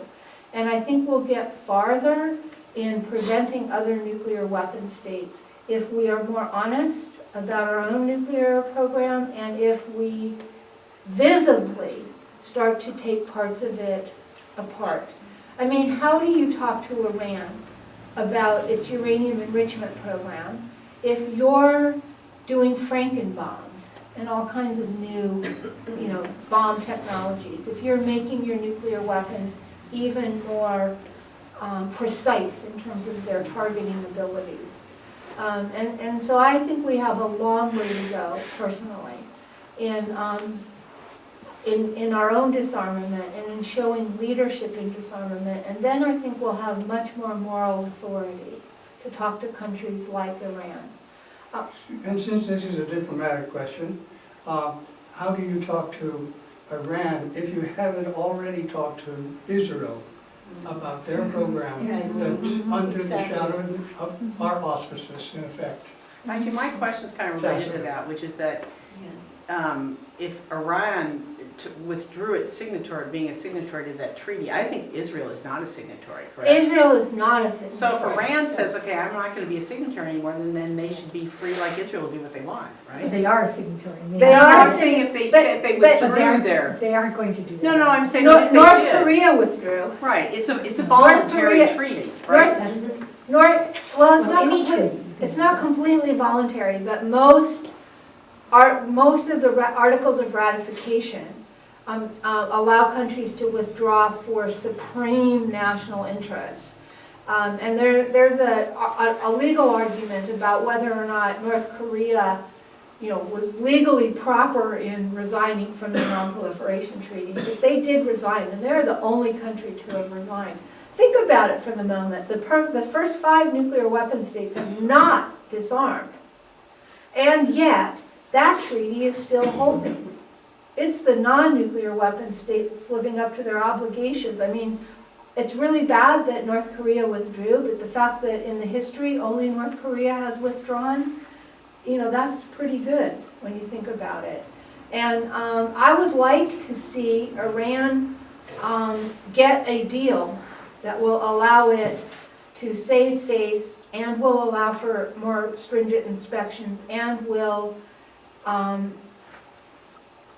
And I think we'll get farther in preventing other nuclear weapon states if we are more honest about our own nuclear program and if we visibly start to take parts of it apart. I mean, how do you talk to Iran about its uranium enrichment program if you're doing Frankenbombs and all kinds of new, bomb technologies? If you're making your nuclear weapons even more precise in terms of their targeting abilities. And so I think we have a long way to go, personally, in our own disarmament and in showing leadership in disarmament. And then I think we'll have much more moral authority to talk to countries like Iran. And since this is a diplomatic question, how do you talk to Iran if you haven't already talked to Israel about their program that's under the shadow of our auspices, in effect? Actually, my question is kind of related to that, which is that if Iran withdrew its being a signatory to that treaty, I think Israel is not a signatory, correct? Israel is not a signatory. So if Iran says, okay, I'm not going to be a signatory anymore, then they should be free like Israel to do what they want, But right? they are a signatory. They are I'm a saying if they but- said they but- withdrew their. They aren't going to do that. No, I'm saying North if they did. Korea withdrew. Right, it's a voluntary Korea- treaty, right? Well, it's not Any complete, treaty. it's not completely voluntary, but most of the articles of ratification allow countries to withdraw for supreme national interests. And there's a legal argument about whether or not North Korea, was legally proper in resigning from the Non-Proliferation Treaty. But they did resign, and they're the only country to have resigned. Think about it for the moment. The first 5 nuclear weapon states have not disarmed. And yet, that treaty is still holding. It's the non-nuclear weapon states living up to their obligations. I mean, it's really bad that North Korea withdrew, but the fact that in the history only North Korea has withdrawn, that's pretty good when you think about it. And I would like to see Iran get a deal that will allow it to save face and will allow for more stringent inspections and will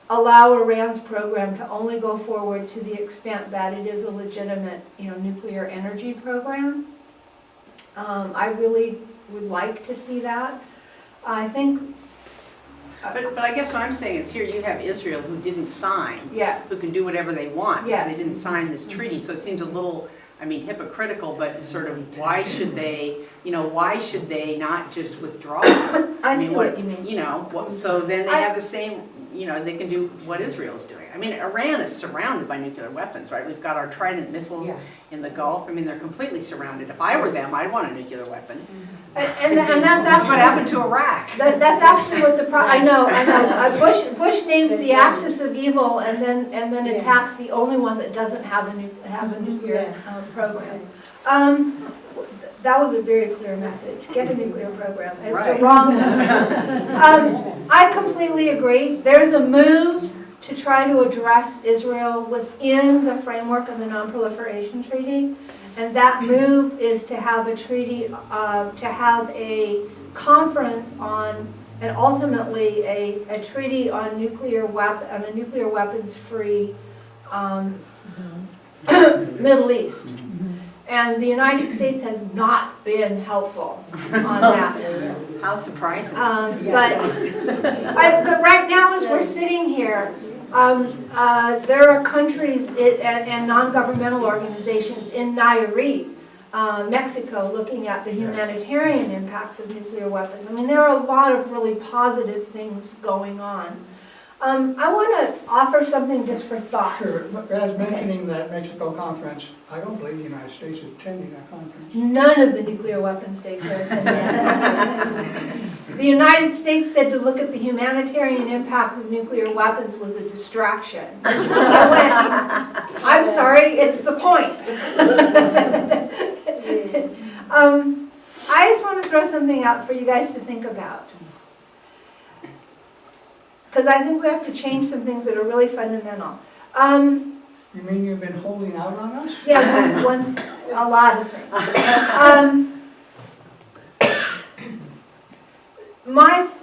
allow Iran's program to only go forward to the extent that it is a legitimate, nuclear energy program. I really would like to see that. I think, But I guess what I'm saying is here you have Israel who didn't sign. yes, Who can do whatever they want because Yes. they didn't sign this treaty. So it seems a little, hypocritical, but sort of why should they not just withdraw? I mean, see what you mean. So then they have the same, they can do what Israel's doing. I mean, Iran is surrounded by nuclear weapons, right? We've got our Trident missiles Yeah. in the Gulf. I mean, they're completely surrounded. If I were them, I'd want a nuclear weapon. And that's What happened actually, to Iraq? that's actually what I know. Bush names the axis of evil and then attacks the only one that doesn't have a nuclear program. that was a very clear message. Get a nuclear program. It was the Right. wrong message. I completely agree. There's a move to try to address Israel within the framework of the Non-Proliferation Treaty. And that move is to have a treaty, to have a conference on, and ultimately a treaty on nuclear on a nuclear weapons-free Middle East. And the United States has not been helpful on that. How surprising. But right now, as we're sitting here, there are countries and non-governmental organizations in Nayarit, Mexico, looking at the humanitarian impacts of nuclear weapons. I mean, there are a lot of really positive things going on. I want to offer something just for thought. Sure, but as mentioning that Mexico conference, I don't believe the United States is attending that conference. None of the nuclear weapon states are attending that. The United States said to look at the humanitarian impact of nuclear weapons was a distraction. I went, I'm sorry, it's the point. I just want to throw something out for you guys to think about. Because I think we have to change some things that are really fundamental. You mean you've been holding out on us? Yeah, a lot of things.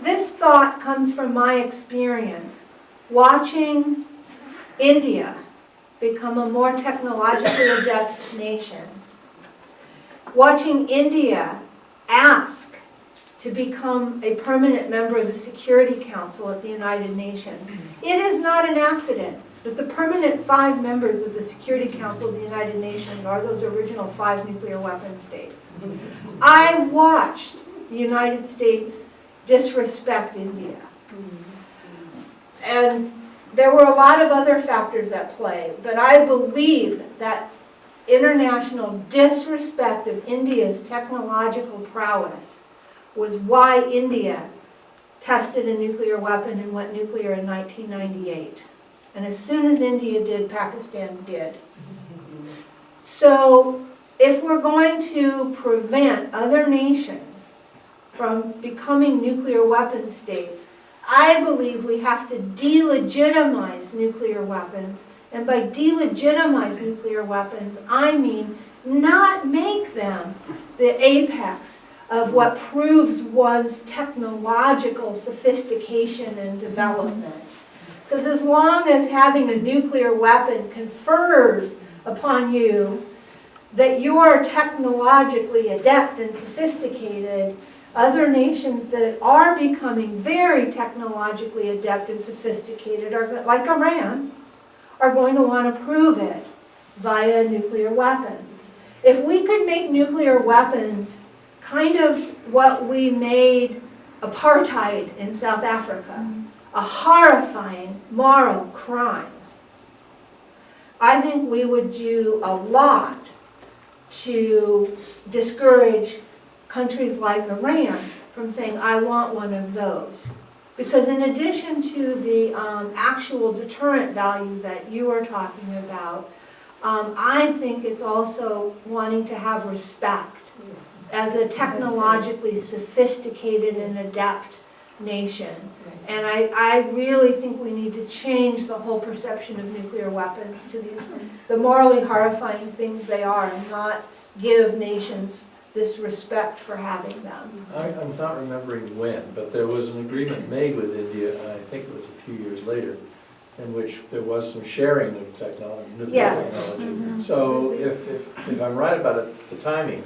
This thought comes from my experience watching India become a more technologically adept nation. Watching India ask to become a permanent member of the Security Council at the United Nations. It is not an accident that the permanent 5 members of the Security Council of the United Nations are those original 5 nuclear weapon states. I watched the United States disrespect India. And there were a lot of other factors at play, but I believe that international disrespect of India's technological prowess was why India tested a nuclear weapon and went nuclear in 1998. And as soon as India did, Pakistan did. So if we're going to prevent other nations from becoming nuclear weapon states, I believe we have to delegitimize nuclear weapons. And by delegitimize nuclear weapons, I mean not make them the apex of what proves one's technological sophistication and development. Because as long as having a nuclear weapon confers upon you that you are technologically adept and sophisticated, other nations that are becoming very technologically adept and sophisticated, like Iran, are going to want to prove it via nuclear weapons. If we could make nuclear weapons kind of what we made apartheid in South Africa, a horrifying moral crime, I think we would do a lot to discourage countries like Iran from saying, I want one of those. Because in addition to the actual deterrent value that you are talking about, I think it's also wanting to have respect as a technologically sophisticated and adept nation. And I really think we need to change the whole perception of nuclear weapons to the morally horrifying things they are, and not give nations this respect for having them. I'm not remembering when, but there was an agreement made with India, and I think it was a few years later, in which there was some sharing of technology, nuclear Yes. technology. So if I'm right about it, the timing,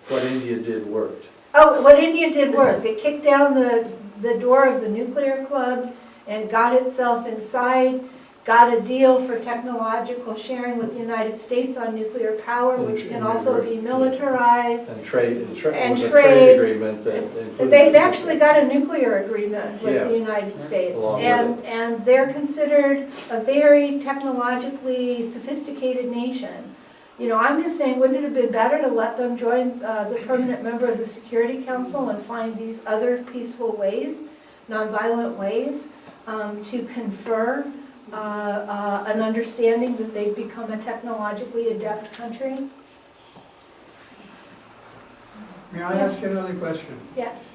what India did worked. Oh, what India did work. It kicked down the door of the nuclear club and got itself inside, got a deal for technological sharing with the United States on nuclear power, which can also be militarized. And trade, it was a And trade trade. agreement that included. They've actually got a nuclear agreement with Yeah. the United States. Along with And they're considered a very technologically sophisticated nation. You know, I'm just saying, wouldn't it have been better to let them join as a permanent member of the Security Council and find these other peaceful ways, nonviolent ways, to confer an understanding that they've become a technologically adept country? May I ask you another question? Yes.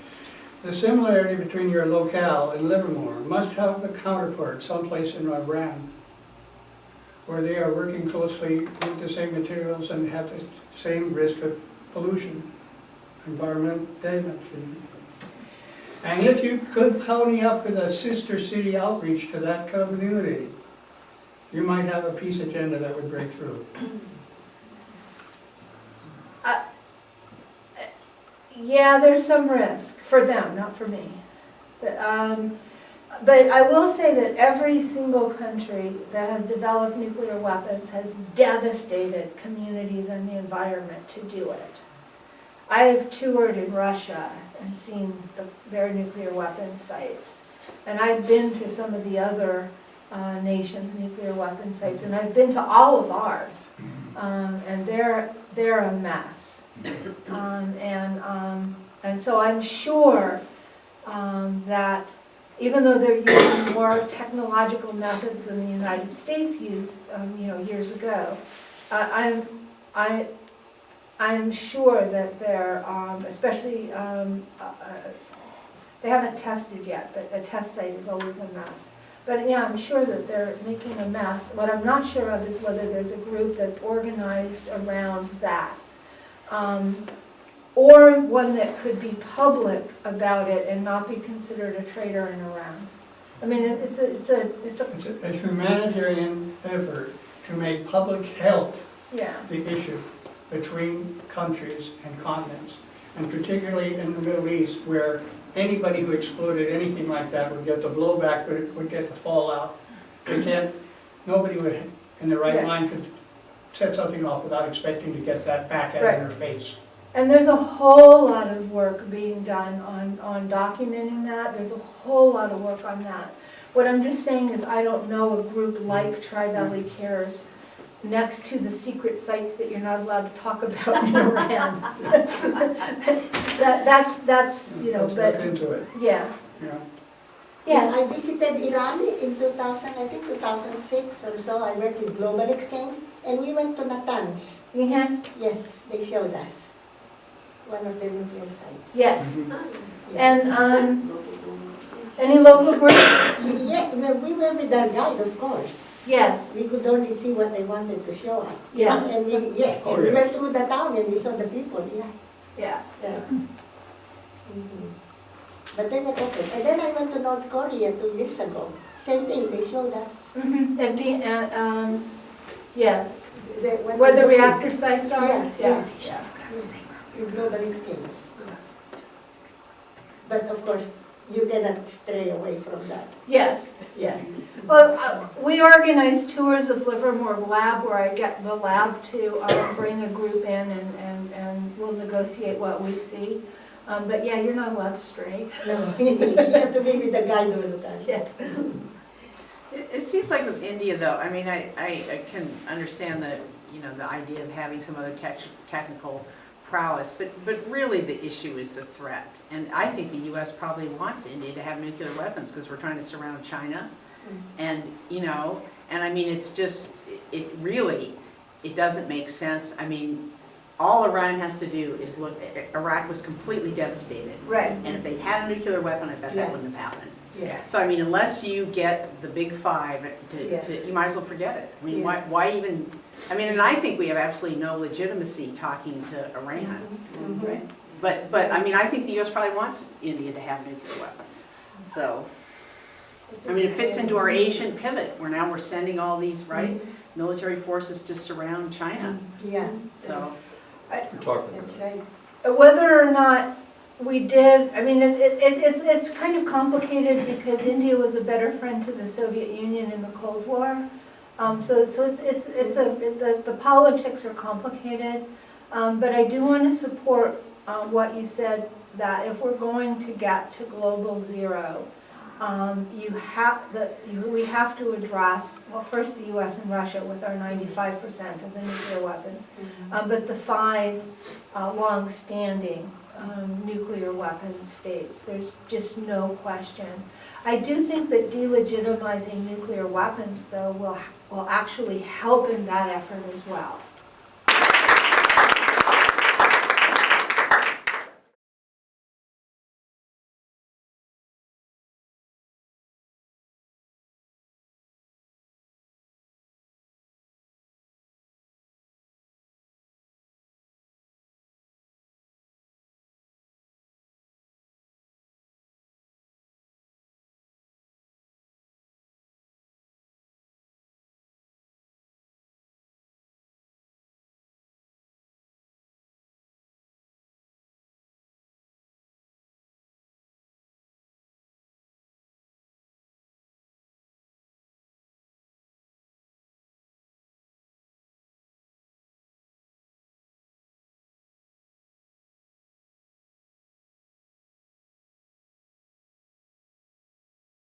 The similarity between your locale and Livermore must have a counterpart someplace in Iran, where they are working closely with the same materials and have the same risk of pollution, environmental damage. And if you could pony up with a sister city outreach to that community, you might have a peace agenda that would break through. Yeah, there's some risk for them, not for me. But I will say that every single country that has developed nuclear weapons has devastated communities and the environment to do it. I have toured in Russia and seen their nuclear weapons sites. And I've been to some of the other nations' nuclear weapons sites, and I've been to all of ours. And they're a mess. And so I'm sure that even though they're using more technological methods than the United States used, years ago, I am sure that they're, especially, they haven't tested yet, but a test site is always a mess. But yeah, I'm sure that they're making a mess. What I'm not sure of is whether there's a group that's organized around that. Or one that could be public about it and not be considered a traitor in Iran. I mean, it's A humanitarian effort to make public health yeah, the issue between countries and continents, and particularly in the Middle East, where anybody who exploded anything like that would get the blowback, would get the fallout. Nobody would, in the right Yeah. mind, could set something off without expecting to get that back at Right. their face. and there's a whole lot of work being done on documenting that. There's a whole lot of work on that. What I'm just saying is I don't know a group like Tri-Valley Cares next to the secret sites that you're not allowed to talk about in Iran. That's, Let's but, look into it, yes. yeah. Yes, I visited Iran in 2000, I think 2006 or so. I worked with Global Exchange, and we went to Natanz. Yes, they showed us one of their nuclear sites. yes. Yes. And any local groups? Yeah, well, we were with our guide, of course. Yes, We could only see what they wanted to show us. Yes. And Oh, we yeah. went through the town and we saw the people, yeah. yeah. Yeah. But they were open. And then I went to North Korea 2 years ago. Same thing, they showed us. And yes, What where the they did. reactor sites are? Yes, yes. Yeah. With Global Exchange. But of course, you cannot stray away from that. Yes, yes. Well, we organize tours of Livermore Lab where I get the lab to bring a group in and we'll negotiate what we see. But yeah, you're not allowed to stray. No, you have to be with the guide all the time. Yeah. It seems like with India, though, I mean, I can understand the, the idea of having some other technical prowess, but really the issue is the threat. And I think the U.S. probably wants India to have nuclear weapons because we're trying to surround China. And, and I mean, it's just, it doesn't make sense. I mean, all Iran has to do is look, Iraq was completely devastated. Right. And if they had a nuclear weapon, I bet Yeah. that wouldn't have happened. Yeah. So I mean, unless you get the big five, Yeah. you might as well forget it. I mean, Yeah. why even, I mean, and I think we have absolutely no legitimacy talking to Iran. Right. But I mean, I think the US probably wants India to have nuclear weapons. So, I mean, it fits into our Asian pivot, where now we're sending all these, right, military forces to surround China. Yeah, So, We're talking that's about. right. Whether or not we did, I mean, it's kind of complicated because India was a better friend to the Soviet Union in the Cold War. So the politics are complicated, but I do want to support what you said, that if we're going to get to global zero, we have to address, well, first the US and Russia with our 95% of the nuclear weapons, but the 5 long-standing nuclear weapon states. There's just no question. I do think that delegitimizing nuclear weapons, though, will actually help in that effort as well.